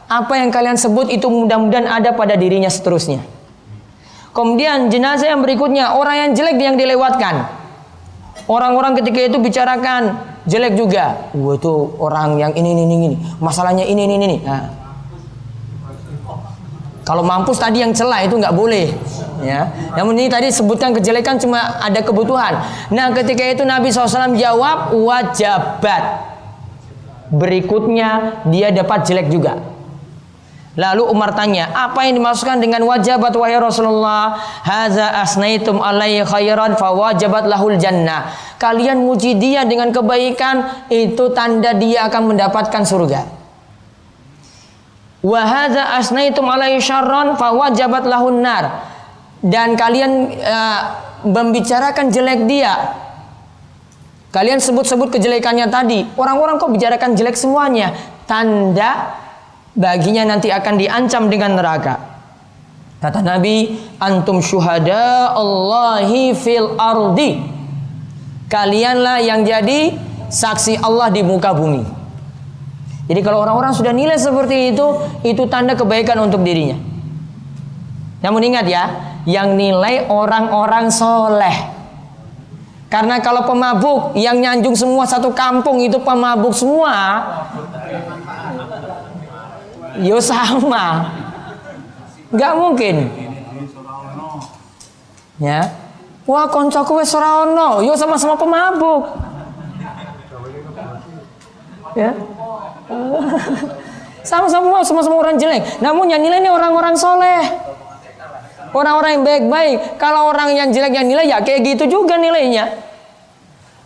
apa yang kalian sebut itu mudah-mudahan ada pada dirinya seterusnya. Kemudian jenazah yang berikutnya, orang yang jelek yang dilewatkan. Orang-orang ketika itu bicarakan jelek juga. Wah itu orang yang ini. Masalahnya ini. Nah. Kalau mampus tadi yang celah itu nggak boleh. Ya. Namun ini tadi sebutkan kejelekan cuma ada kebutuhan. Nah ketika itu Nabi SAW jawab wajabat. Berikutnya dia dapat jelek juga. Lalu Umar tanya, apa yang dimaksudkan dengan wajabat wahai Rasulullah? Haza asnaitum alaihi khairan fawajabat lahul jannah. Kalian muji dia dengan kebaikan, itu tanda dia akan mendapatkan surga. Wa haza asnaitum alaihi syarran fawajabat lahun nar. Dan kalian membicarakan jelek dia. Kalian sebut-sebut kejelekannya tadi. Orang-orang kok bicarakan jelek semuanya? Tanda baginya nanti akan diancam dengan neraka. Kata Nabi, antum syuhada Allahi fil ardi. Kalianlah yang jadi saksi Allah di muka bumi. Jadi kalau orang-orang sudah nilai seperti itu tanda kebaikan untuk dirinya. Namun ingat ya, yang nilai orang-orang soleh. Karena kalau pemabuk yang nyanjung semua satu kampung itu pemabuk semua, yo sama, nggak mungkin. Ya, wah koncoku wis ora ono, yo sama-sama pemabuk. Ya, sama-sama orang jelek. Namun yang nilai ini orang-orang soleh, orang-orang yang baik-baik. Kalau orang yang jelek yang nilai ya kayak gitu juga nilainya.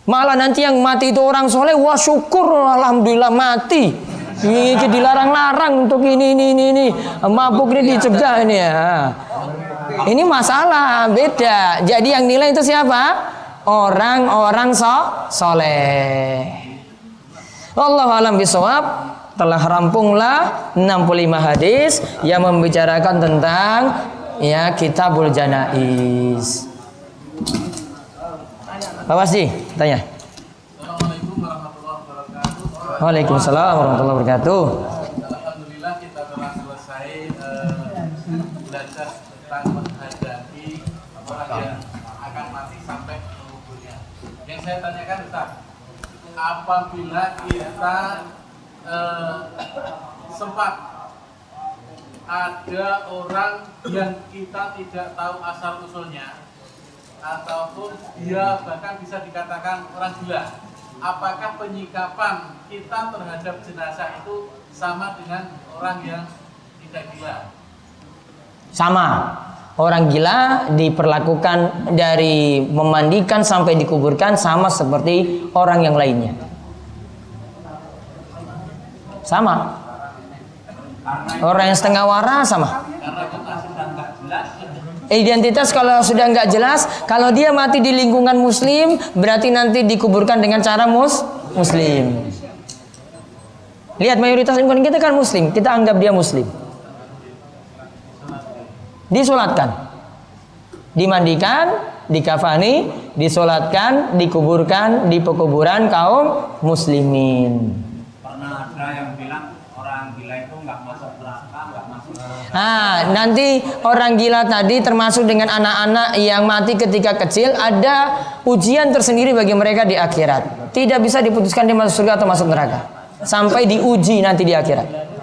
Malah nanti yang mati itu orang soleh, wah syukur alhamdulillah mati. Ini dilarang-larang untuk ini. Mabuk ini dicegah ini ya. Ini masalah beda. Jadi yang nilai itu siapa? Orang-orang soleh. Wallahu a'lam bishawab. Telah rampunglah 65 hadis yang membicarakan tentang ya kitabul janaiz. Pak Wasdi, tanya. Waalaikumsalam warahmatullahi wabarakatuh. Alhamdulillah kita telah selesai belajar tentang menghadapi orang yang akan mati sampai ke kuburnya. Yang saya tanyakan Ustaz, apabila kita sempat ada orang yang kita tidak tahu asal usulnya, ataupun dia bahkan bisa dikatakan orang gila, apakah penyikapan kita terhadap jenazah itu sama dengan orang yang tidak gila? Sama. Orang gila diperlakukan dari memandikan sampai dikuburkan sama seperti orang yang lainnya. Sama. Orang yang setengah waras sama. Karena kita sudah nggak jelas, Identitas kalau sudah nggak jelas, kalau dia mati di lingkungan muslim, berarti nanti dikuburkan dengan cara muslim. Lihat mayoritas lingkungan kita kan muslim, kita anggap dia muslim. Disolatkan, dimandikan, dikafani, disolatkan, dikuburkan di pekuburan kaum muslimin. Pernah ada yang bilang orang gila itu nggak masuk neraka, nggak masuk. Nanti orang gila tadi termasuk dengan anak-anak yang mati ketika kecil, ada ujian tersendiri bagi mereka di akhirat. Tidak bisa diputuskan dia masuk surga atau masuk neraka, sampai diuji nanti di akhirat.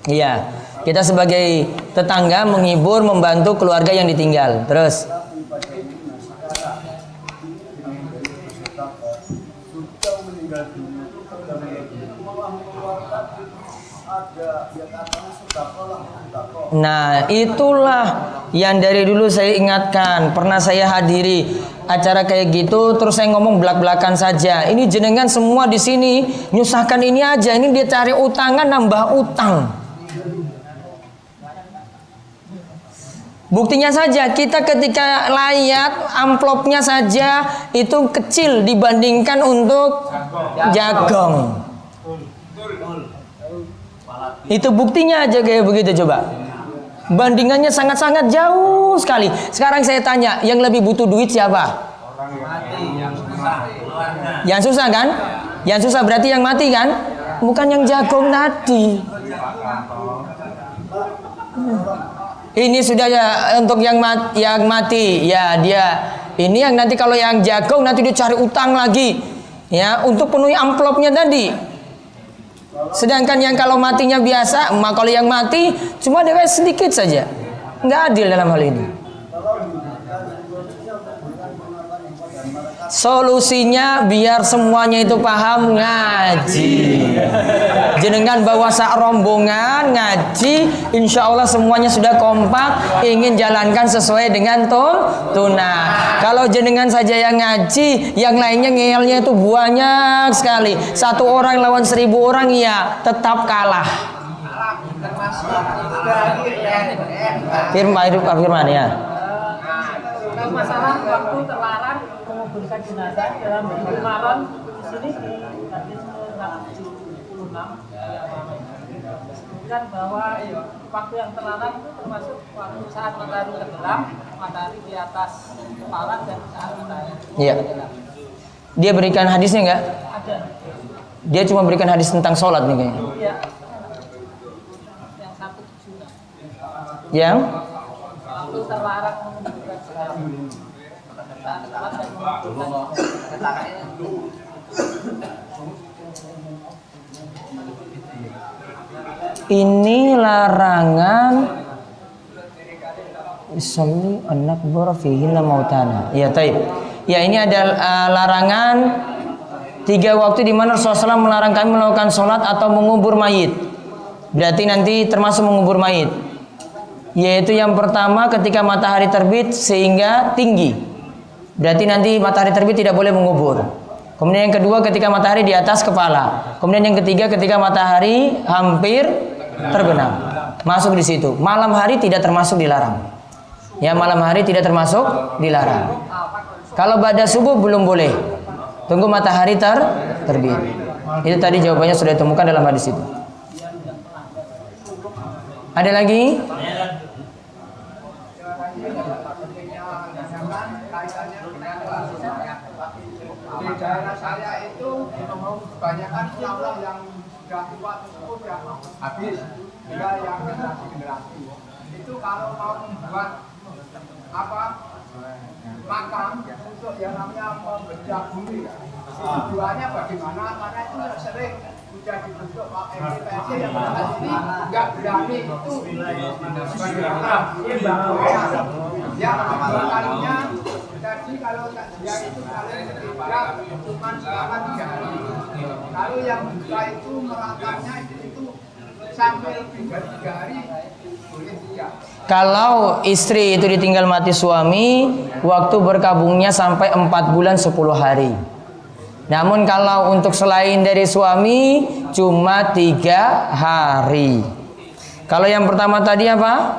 Iya, kita sebagai tetangga menghibur, membantu keluarga yang ditinggal. Terus nah, itulah yang dari dulu saya ingatkan. Pernah saya hadiri acara kayak gitu, terus saya ngomong belak-belakan saja. Ini jenengan semua di sini nyusahkan ini aja. Ini dia cari utangan, nambah utang. Buktinya saja, kita ketika layat amplopnya saja itu kecil dibandingkan untuk jagong. Itu buktinya aja kayak begitu, coba. Bandingannya sangat-sangat jauh sekali. Sekarang saya tanya, yang lebih butuh duit siapa? Yang susah kan? Yang susah berarti yang mati kan? Bukan yang jagong tadi. Ini sudah ya untuk yang mati. Ya dia. Ini yang nanti kalau yang jagong nanti dia cari utang lagi. Ya, untuk penuhi amplopnya tadi. Sedangkan yang kalau matinya biasa, kalau yang mati cuma ada sedikit saja. Nggak adil dalam hal ini. Solusinya biar semuanya itu paham, ngaji. Jenengan bawa sak rombongan ngaji, insya Allah semuanya sudah kompak, ingin jalankan sesuai dengan tunah. Kalau jenengan saja yang ngaji, yang lainnya ngeelnya itu banyak sekali. 1 orang lawan 1000 orang, ya tetap kalah. Firman ya. Masalah waktu terlarang menguburkan jenazah dalam bulan Ramadan di sini di hadis 76 disebutkan bahwa waktu yang terlarang itu termasuk waktu saat matahari tenggelam, matahari di atas kepala dan saat matahari. Iya. Dia berikan hadisnya enggak? Ada. Dia cuma berikan hadis tentang sholat nih kayaknya. Iya. Yang 176. Yang waktu terlarang menguburkan jenazah. ini larangan Isalli anak fihinna mautana. Ya, taib. Ya, ini ada larangan 3 waktu di mana Rasulullah SAW melarang kami melakukan sholat atau mengubur mayit. Berarti nanti termasuk mengubur mayit. Yaitu yang pertama ketika matahari terbit sehingga tinggi. Berarti nanti matahari terbit tidak boleh mengubur. Kemudian yang kedua ketika matahari di atas kepala. Kemudian yang ketiga ketika matahari hampir terbenam. Masuk di situ. Malam hari tidak termasuk dilarang. Ya, malam hari tidak termasuk dilarang. Kalau pada subuh belum boleh. Tunggu matahari terbit. Itu tadi jawabannya sudah ditemukan dalam hadis itu. Ada lagi? Di daerah saya itu kebanyakan ulama yang sudah tua tersebut yang habis hingga yang generasi itu kalau mau membuat makam untuk yang namanya membedah bumi, tujuannya bagaimana? Karena itu sering sudah dibentuk pakai MPC yang saat ini nggak berani itu bagaimana yang kedua kalinya tadi kalau dia itu kalian ketiga cuma selama 3 hari. Lalu yang kedua itu meratapnya itu sampai lebih dari 3 hari boleh tidak. Kalau istri itu ditinggal mati suami, waktu berkabungnya sampai 4 bulan 10 hari. Namun kalau untuk selain dari suami cuma 3 hari. Kalau yang pertama tadi apa?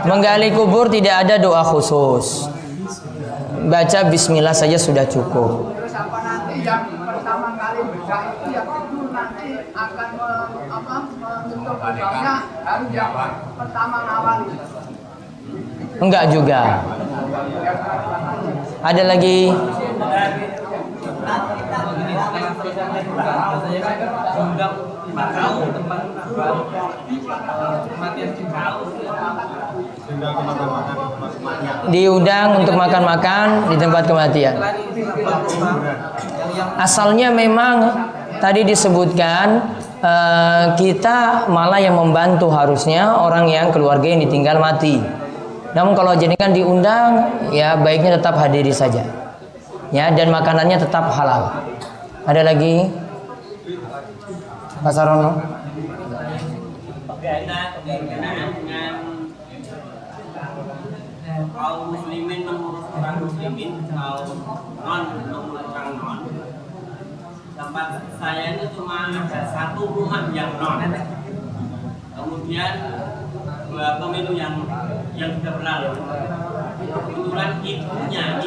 Menggali kubur tidak ada doa khusus. Baca bismillah saja sudah cukup. Terus apa nanti yang pertama kali bedah itu yang itu nanti akan menutup lubangnya harus yang pertama ngawali. Enggak juga. Ada lagi? Diundang untuk makan-makan di tempat kematian. Asalnya memang tadi disebutkan kita malah yang membantu harusnya orang yang keluarga yang ditinggal mati. Namun kalau jenengan diundang, ya baiknya tetap hadiri saja. Ya, dan makanannya tetap halal. Ada lagi? Pak Sarono? Berkenaan dengan kaum muslimin mengurus orang muslimin, kaum non mengurus orang non. Tempat saya itu cuma ada 1 rumah yang non. Kemudian 2 pemilu yang sudah berlalu. Kebetulan ibunya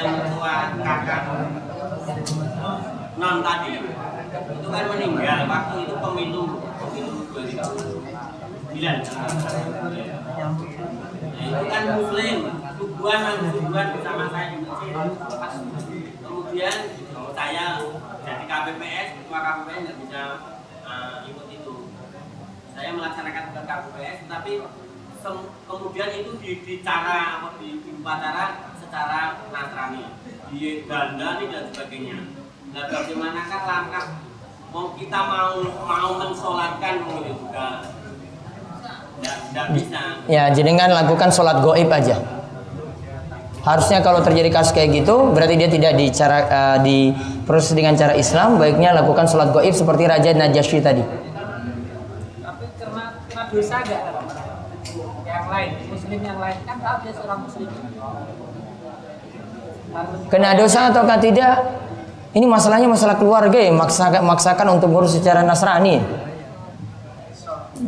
mertua kakak non tadi itu kan meninggal waktu itu pemilu 2009. Itu kan muslim, subuhan bersama saya di masjid. Kemudian saya jadi KPPS, ketua KPPS nggak bisa ikut itu. Saya melaksanakan tugas KPPS, tapi kemudian itu di upacara secara Nasrani, di dandani dan sebagainya. Nah, bagaimanakah langkah kita mau mensolatkan itu juga tidak bisa. Ya, jenengan lakukan sholat goib aja. Harusnya kalau terjadi kasus kayak gitu, berarti dia tidak diproses dengan cara Islam. Baiknya lakukan sholat goib seperti Raja Najasyi tadi. Tapi kena dosa nggak? Yang lain, muslim yang lain kan tahu dia seorang muslim. Kena dosa ataukah tidak? Ini masalahnya masalah keluarga ya, maksakan untuk ngurus secara Nasrani.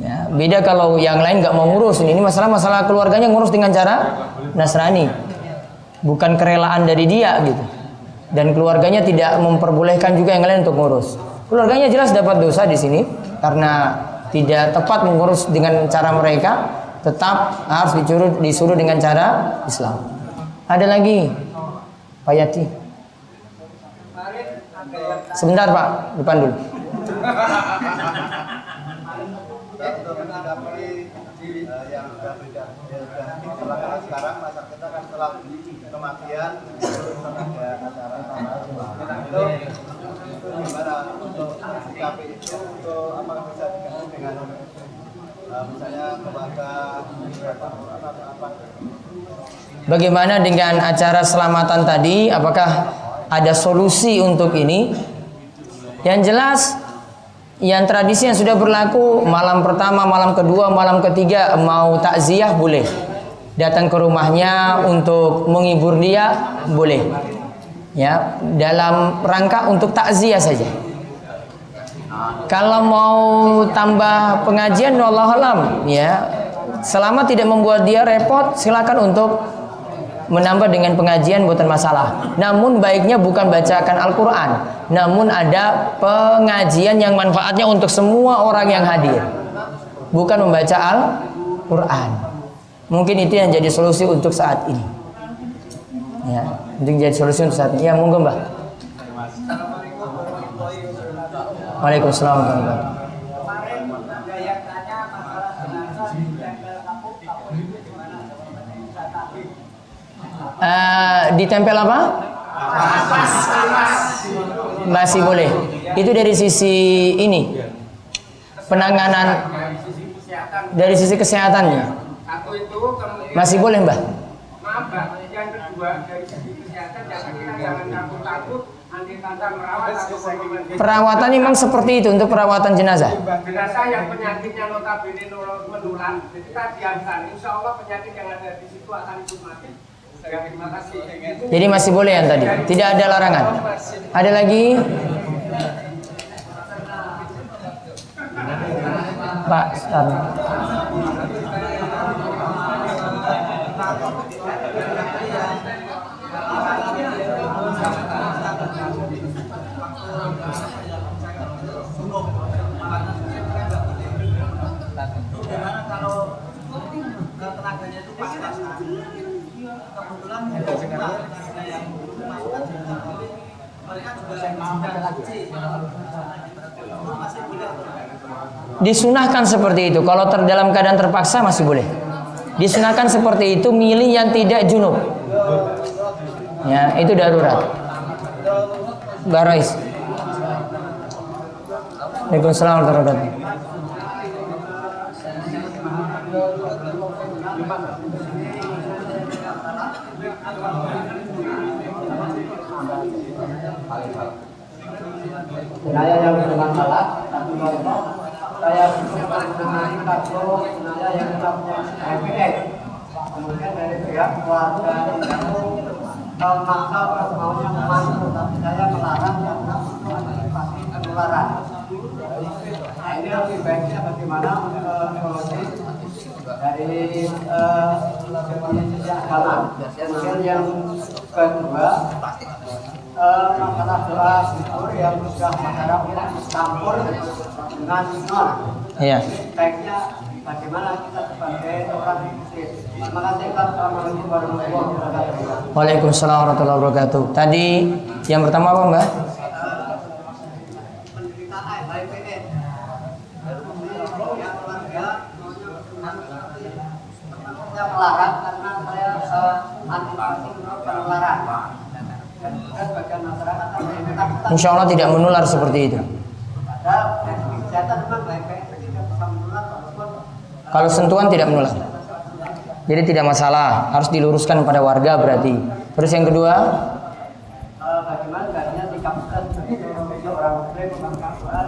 Ya, beda kalau yang lain nggak mau ngurus. Ini masalah keluarganya ngurus dengan cara Nasrani, bukan kerelaan dari dia gitu. Dan keluarganya tidak memperbolehkan juga yang lain untuk ngurus. Keluarganya jelas dapat dosa di sini karena tidak tepat mengurus dengan cara mereka. Tetap harus disuruh dengan cara Islam. Ada lagi, Pak Yati. Sebentar Pak, depan dulu. Untuk menanggapi yang sudah sekarang masa kita kan setelah kematian terus ada acara itu gimana untuk sikapi itu, untuk apakah bisa diganti dengan misalnya keluarga atau apa? Bagaimana dengan acara selamatan tadi? Apakah ada solusi untuk ini? Yang jelas, yang tradisi yang sudah berlaku malam pertama, malam kedua, malam ketiga mau takziah boleh. Datang ke rumahnya untuk menghibur dia boleh. Ya, dalam rangka untuk takziah saja. Kalau mau tambah pengajian, wallahu alam, ya. Selama tidak membuat dia repot, silakan untuk menambah dengan pengajian, bukan masalah. Namun baiknya bukan bacakan Al-Quran, namun ada pengajian yang manfaatnya untuk semua orang yang hadir, bukan membaca Al-Quran. Mungkin itu yang jadi solusi untuk saat ini. Ya, untuk jadi solusi untuk saat ini. Ya, monggo Mbak. Waalaikumsalam warahmatullahi wabarakatuh. Ditempel apa? Masih boleh. Itu dari sisi ini, penanganan, dari sisi kesehatannya masih boleh Mbak. Maaf Mbak, yang kedua dari sisi kesehatan jangan takut-takut nanti tante merawat atau Perawatan memang seperti itu untuk perawatan jenazah. jenazah yang penyakitnya notabene menular, jadi kita diamkan. Insya Allah penyakit yang ada di situ akan ikut mati. Terima kasih. Jadi masih boleh yang tadi, tidak ada larangan. Ada lagi? Pak, start. Bagaimana kalau tenaganya itu pas-pasan? Kebetulan yang mereka juga masih boleh. Disunahkan seperti itu. Kalau dalam keadaan terpaksa masih boleh. Disunahkan seperti itu, milih yang tidak junub. Ya, itu darurat. Barais. Waalaikumsalam warahmatullahi wabarakatuh. Saya yang bermasalah, satu contoh, saya mengenai kartu saya yang punya MPS. Kemudian dari pihak keluarga itu memaksa maunya memandu, tapi saya melarang karena untuk antisipasi penularan. Nah ini lebih baiknya bagaimana solusi dari sejak agama. Kemudian yang kedua, masalah doa syukur yang sudah masyarakat campur dengan non. Iya. Baiknya bagaimana kita sebagai orang muslim. Terima kasih. Assalamualaikum warahmatullahi wabarakatuh. Waalaikumsalam warahmatullahi wabarakatuh. Tadi yang pertama apa, Mbak? Penderitaan HIV/AIDS. Yang keluarga saya melarang karena saya antisipasi penularan. Dan juga sebagian masyarakat Insya Allah tidak menular seperti itu. kesehatan memang HIV/AIDS tidak bisa menular walaupun Kalau sentuhan tidak menular. Jadi tidak masalah, harus diluruskan pada warga berarti. Terus yang kedua, bagaimana sebenarnya sikap kita sebagai orang muslim mengangkat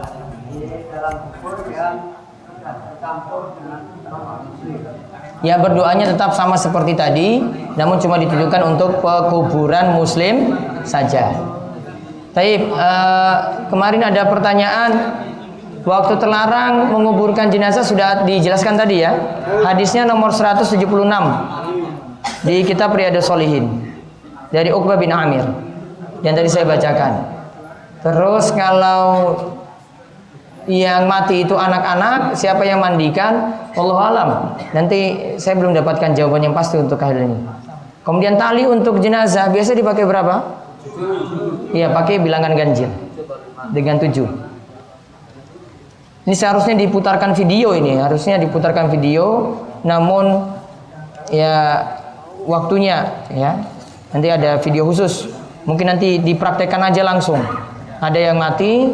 di dalam kubur yang sudah tercampur dengan orang muslim. ya berdoanya tetap sama seperti tadi, namun cuma ditujukan untuk pekuburan muslim saja. Taib, kemarin ada pertanyaan, waktu terlarang menguburkan jenazah sudah dijelaskan tadi ya. Hadisnya nomor 176 di kitab Riyadhus Shalihin dari Uqbah bin Amir yang tadi saya bacakan. Terus kalau yang mati itu anak-anak, siapa yang mandikan? Wallahu alam. Nanti saya belum dapatkan jawaban yang pasti untuk hal ini. Kemudian tali untuk jenazah biasa dipakai berapa? Iya, pakai bilangan ganjil dengan 7. Ini seharusnya diputarkan video ini, harusnya diputarkan video, namun ya waktunya ya. Nanti ada video khusus. Mungkin nanti dipraktekkan aja langsung. Ada yang mati,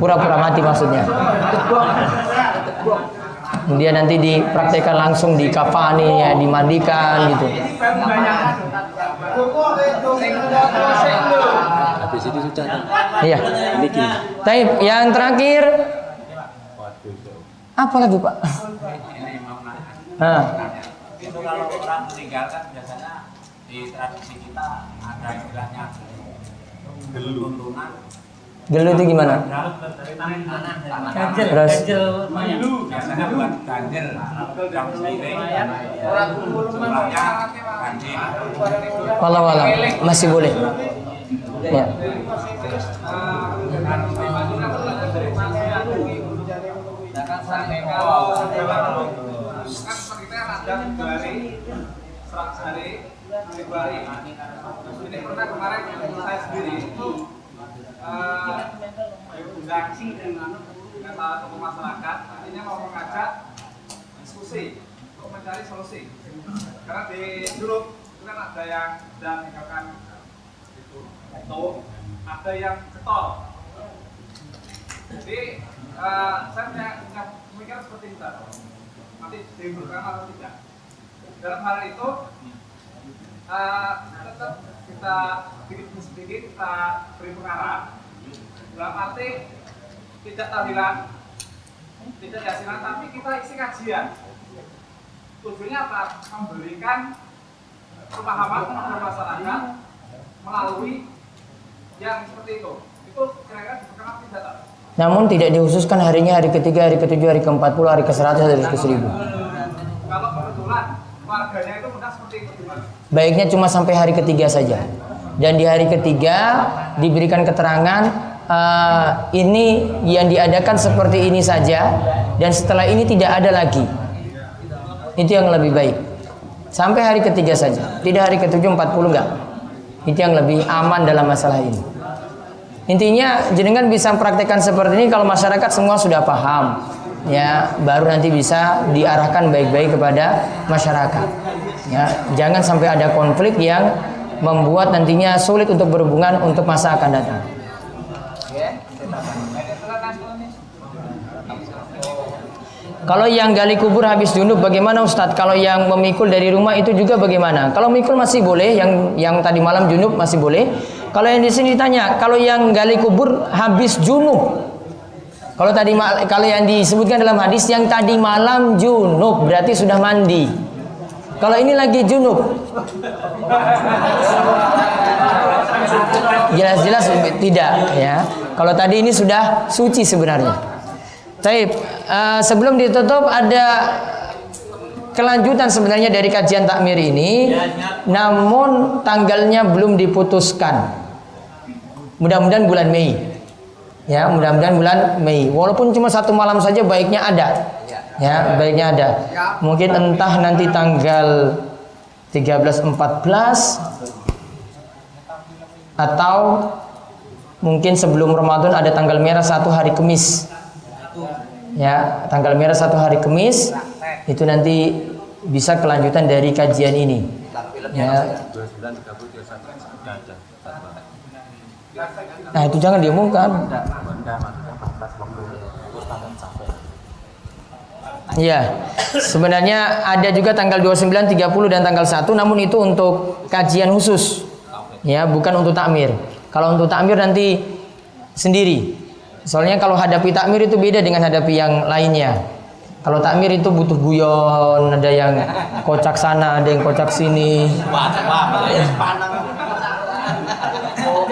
pura-pura mati maksudnya. Kemudian nanti dipraktekkan langsung di kafani ya, dimandikan gitu. Habis ini sudah. Iya. Ini gini. Taib, yang terakhir apa lagi Pak? Ini mau nanya. Hah. Itu kalau orang meninggal kan biasanya di tradisi kita ada istilahnya tuntunan. Gelu itu gimana? Ganjil, Terus? ganjil mayat. Biasanya bukan ganjil, yang miring. Jumlahnya ganjil. Wallahu alam, masih boleh. Ya. Ini pernah kemarin saya sendiri berinteraksi dengan salah satu masyarakat, artinya mau mengajak diskusi untuk mencari solusi. Karena di Europe itu kan ada yang sedang meninggalkan itu, ada yang getol. Jadi saya punya pemikiran seperti itu. Nanti diundurkan atau tidak. Dalam hal itu tetap kita sedikit demi sedikit kita beri pengarah. Dalam arti tidak tahlilan, tidak yasinan, tapi kita isi kajian. Tujuannya apa? Memberikan pemahaman masyarakat melalui yang seperti itu kira-kira diperkenalkan tidak? Namun tidak dikhususkan harinya, hari ketiga, hari ke-7, hari ke-40, hari ke-100, hari ke-1000. Kalau kebetulan warganya itu mudah seperti itu gimana? Baiknya cuma sampai hari ketiga saja. Dan di hari ketiga diberikan keterangan ini yang diadakan seperti ini saja, dan setelah ini tidak ada lagi. Itu yang lebih baik. Sampai hari ketiga saja, tidak hari ke-7, 40 enggak. Itu yang lebih aman dalam masalah ini. Intinya jenengan bisa praktekkan seperti ini kalau masyarakat semua sudah paham, ya, baru nanti bisa diarahkan baik-baik kepada masyarakat. Ya, jangan sampai ada konflik yang membuat nantinya sulit untuk berhubungan untuk masa akan datang. Kalau yang gali kubur habis junub bagaimana Ustadz? Kalau yang memikul dari rumah itu juga bagaimana? Kalau mikul masih boleh, yang tadi malam junub masih boleh. Kalau yang di sini ditanya, kalau yang gali kubur habis junub. Kalau yang disebutkan dalam hadis yang tadi malam junub berarti sudah mandi. Kalau ini lagi junub, jelas-jelas tidak, ya. Kalau tadi ini sudah suci sebenarnya. Baik, sebelum ditutup ada kelanjutan sebenarnya dari kajian takmir ini, namun tanggalnya belum diputuskan. Mudah-mudahan bulan Mei, ya, mudah-mudahan bulan Mei. Walaupun cuma satu malam saja, baiknya ada, ya, baiknya ada. Mungkin entah nanti tanggal 13-14 atau mungkin sebelum Ramadan ada tanggal merah 1 hari Kamis. Ya, tanggal merah 1 hari Kamis itu nanti bisa kelanjutan dari kajian ini. Ya. Nah, itu jangan diumumkan. Ya, sebenarnya ada juga tanggal 29, 30 dan tanggal 1, namun itu untuk kajian khusus. Ya, bukan untuk takmir. Kalau untuk takmir nanti sendiri. Soalnya kalau hadapi takmir itu beda dengan hadapi yang lainnya. Kalau takmir itu butuh guyon, ada yang kocak sana, ada yang kocak sini.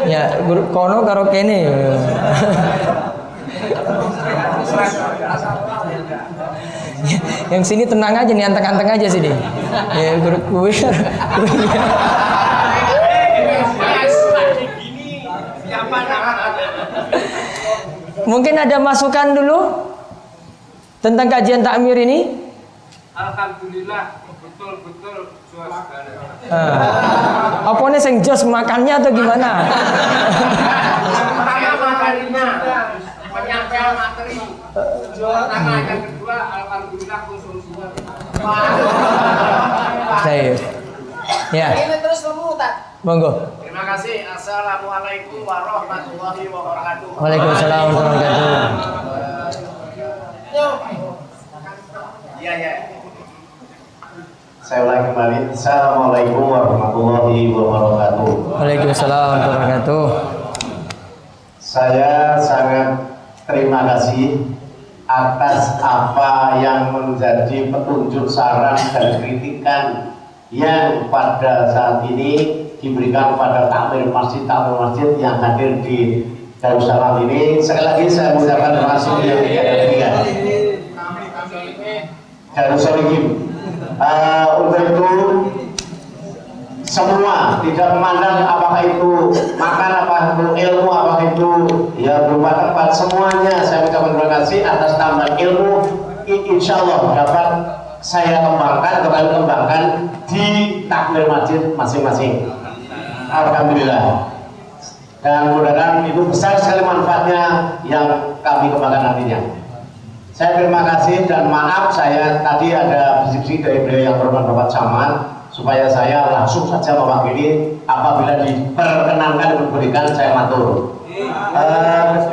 Ya, kono karo kene. Yang sini tenang aja nih, anteng-anteng aja sini. Ya, gue. Mungkin ada masukan dulu tentang kajian takmir ini? Alhamdulillah, betul-betul jos. Apa nih sing jos makannya atau gimana? Pertama materinya, penyampaian materi. Pertama, yang kedua, alhamdulillah khususnya. Baik. Ya. Ini terus ngomong tak? Monggo. Terima kasih. Assalamualaikum warahmatullahi wabarakatuh. Waalaikumsalam warahmatullahi wabarakatuh. Iya. Saya ulangi kembali. Assalamualaikum warahmatullahi wabarakatuh. Waalaikumsalam warahmatullahi wabarakatuh. Saya sangat terima kasih atas apa yang menjadi petunjuk, saran dan kritikan yang pada saat ini diberikan kepada takmir masjid yang hadir di Darussalam ini. Sekali lagi saya mengucapkan terima kasih yang ketiga. Darussalim. Untuk itu semua, tidak memandang apakah itu makan, apakah itu ilmu, apakah itu ya berupa tempat, semuanya saya ucapkan terima kasih atas tambahan ilmu. Insya Allah dapat saya kembangkan di takmir masjid masing-masing. Alhamdulillah. Dan mudah-mudahan itu besar sekali manfaatnya yang kami kembangkan nantinya. Saya terima kasih dan maaf saya tadi ada bisik-bisik dari beliau yang berhormat Bapak Camat supaya saya langsung saja mewakili. Apabila diperkenankan diberikan saya matur.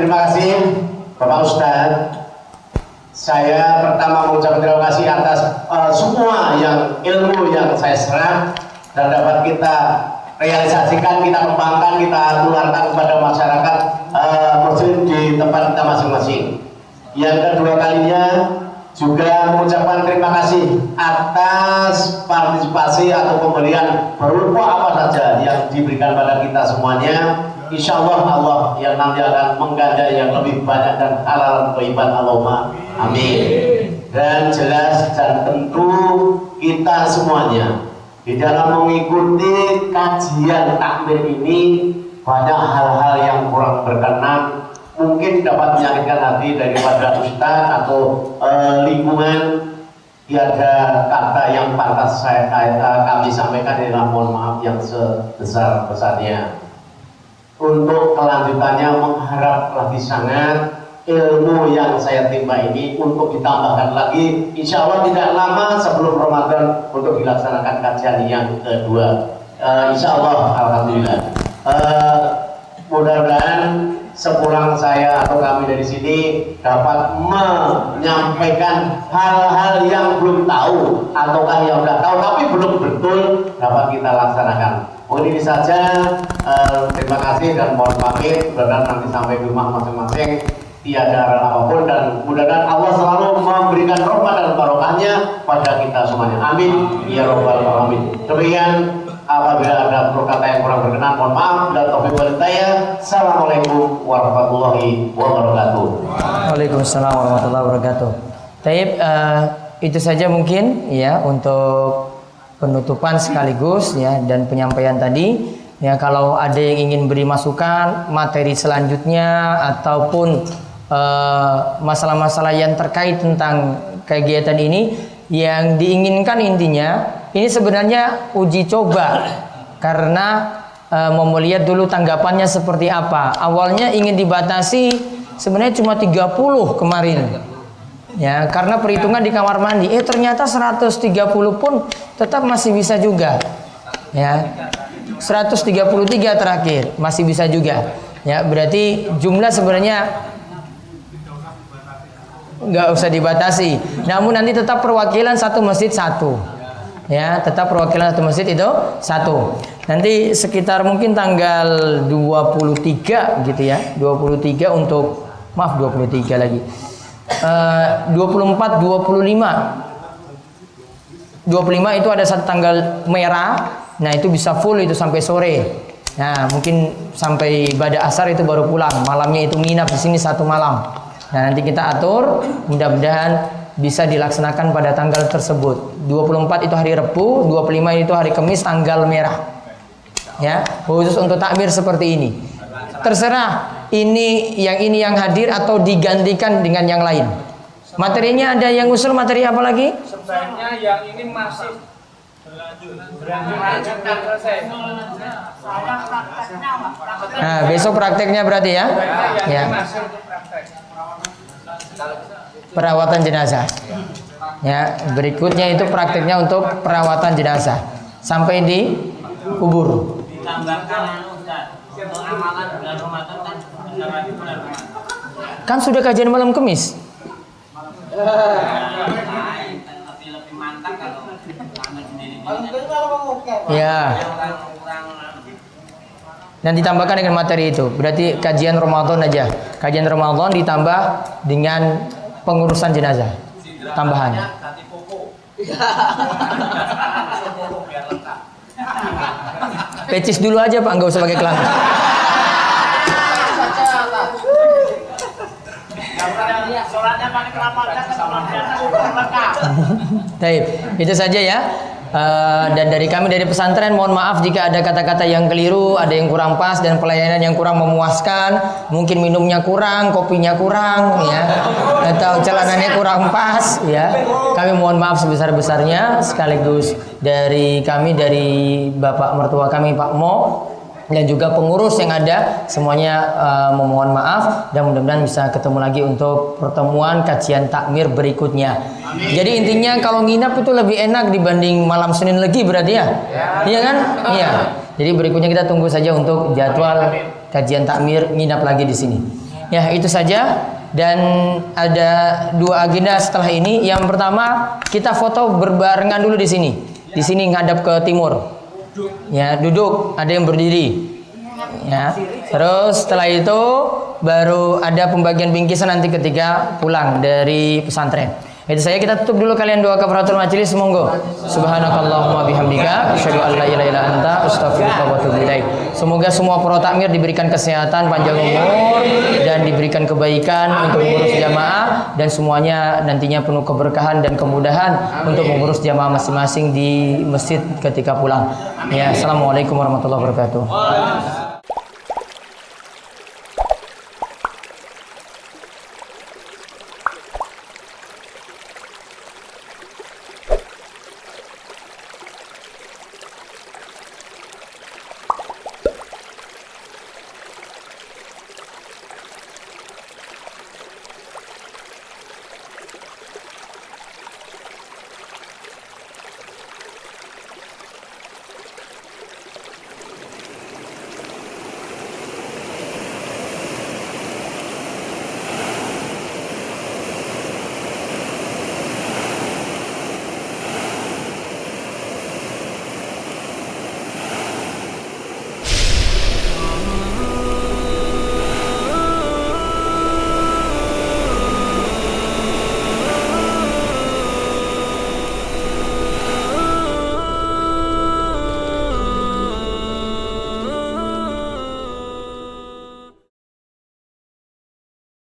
Terima kasih Bapak Ustadz. Saya pertama mengucapkan terima kasih atas semua yang ilmu yang saya serap dan dapat kita realisasikan, kita kembangkan, kita tularkan kepada masyarakat muslim di tempat kita masing-masing. Yang kedua kalinya juga mengucapkan terima kasih atas partisipasi atau pemberian berupa apa saja yang diberikan pada kita semuanya. Insya Allah Allah yang nanti akan mengganda yang lebih banyak dan halal thayyiban, Allahumma amin. Dan jelas dan tentu kita semuanya di dalam mengikuti kajian takmir ini banyak hal-hal yang kurang berkenan, mungkin dapat menyakitkan hati daripada ustaz atau lingkungan. Tiada kata yang pantas kami sampaikan, adalah mohon maaf yang sebesar-besarnya. Untuk kelanjutannya mengharap lagi sangat ilmu yang saya timba ini untuk ditambahkan lagi, insya Allah tidak lama sebelum Ramadan untuk dilaksanakan kajian yang kedua. Insya Allah, alhamdulillah. Mudah-mudahan sepulang saya atau kami dari sini dapat menyampaikan hal-hal yang belum tahu ataukah yang sudah tahu tapi belum betul dapat kita laksanakan. Mungkin ini saja. Terima kasih dan mohon pamit. Mudah-mudahan nanti sampai di rumah masing-masing tiada hal apapun, dan mudah-mudahan Allah selalu memberikan rahmat dan barokahnya pada kita semuanya. Amin ya robbal alamin. Demikian, apabila ada kata yang kurang berkenan mohon maaf. Dan taufik wal hidayah. Assalamualaikum warahmatullahi wabarakatuh. Waalaikumsalam warahmatullahi wabarakatuh. Taib, itu saja mungkin ya untuk penutupan sekaligus ya dan penyampaian tadi. Ya, kalau ada yang ingin beri masukan materi selanjutnya ataupun masalah-masalah yang terkait tentang kegiatan ini, yang diinginkan intinya ini sebenarnya uji coba, karena mau melihat dulu tanggapannya seperti apa. Awalnya ingin dibatasi sebenarnya cuma 30 kemarin. Ya, karena perhitungan di kamar mandi, ternyata 130 pun tetap masih bisa juga. Ya. 133 terakhir masih bisa juga. Ya, berarti jumlah sebenarnya nggak usah dibatasi. Namun nanti tetap perwakilan satu masjid satu. Ya, tetap perwakilan satu masjid itu satu. Nanti sekitar mungkin tanggal 23 gitu ya. 23 untuk 23 lagi. 24, 25 itu ada satu tanggal merah. Nah, itu bisa full itu sampai sore. Nah, mungkin sampai ibadah asar itu baru pulang. Malamnya itu nginap di sini satu malam. Nah, nanti kita atur, mudah-mudahan bisa dilaksanakan pada tanggal tersebut. 24 itu hari Rabu, 25 itu hari Kamis tanggal merah. Ya, khusus untuk takmir seperti ini. Terserah ini yang hadir atau digantikan dengan yang lain. Materinya ada yang usul materi apa lagi? Sebaiknya yang ini masih berlanjut selesai. Nah, besok prakteknya berarti ya? Ya. Perawatan jenazah. Ya, berikutnya itu prakteknya untuk perawatan jenazah sampai di kubur. Ditambahkan Ustaz, untuk amalan bulan Ramadan kan bentar lagi bulan Ramadan. Kan sudah kajian malam Kamis. Lebih mantap kalau kami sendiri. Ya. Dan ditambahkan dengan materi itu. Berarti kajian Ramadan aja. Kajian Ramadan ditambah dengan pengurusan jenazah. Tambahan. Pecis dulu aja Pak, nggak usah pakai kelang. Baik, itu saja ya. Dan dari kami dari pesantren mohon maaf jika ada kata-kata yang keliru, ada yang kurang pas dan pelayanan yang kurang memuaskan. Mungkin minumnya kurang, kopinya kurang, ya, atau celananya kurang pas, ya. Kami mohon maaf sebesar-besarnya. Sekaligus dari kami, dari Bapak mertua kami Pak Mo dan juga pengurus yang ada, semuanya memohon maaf dan mudah-mudahan bisa ketemu lagi untuk pertemuan kajian takmir berikutnya. Jadi intinya kalau nginap itu lebih enak dibanding malam Senin lagi berarti ya? Iya kan? Iya. Jadi berikutnya kita tunggu saja untuk jadwal kajian takmir nginap lagi di sini. Ya, itu saja. Dan ada dua agenda setelah ini. Yang pertama, kita foto berbarengan dulu di sini. Di sini ngadap ke timur. Ya, duduk, ada yang berdiri. Ya. Terus setelah itu baru ada pembagian bingkisan nanti ketika pulang dari pesantren. Itu saya, kita tutup dulu, kalian doa kafaratul majelis, monggo. Subhanakallahumma bihamdika asyhadu an la ilaha illa anta astaghfiruka wa atubu ilaik. Semoga semua para takmir diberikan kesehatan, panjang umur dan diberikan kebaikan untuk mengurus jamaah, dan semuanya nantinya penuh keberkahan dan kemudahan untuk mengurus jamaah masing-masing di masjid ketika pulang. Ya, assalamualaikum warahmatullahi wabarakatuh.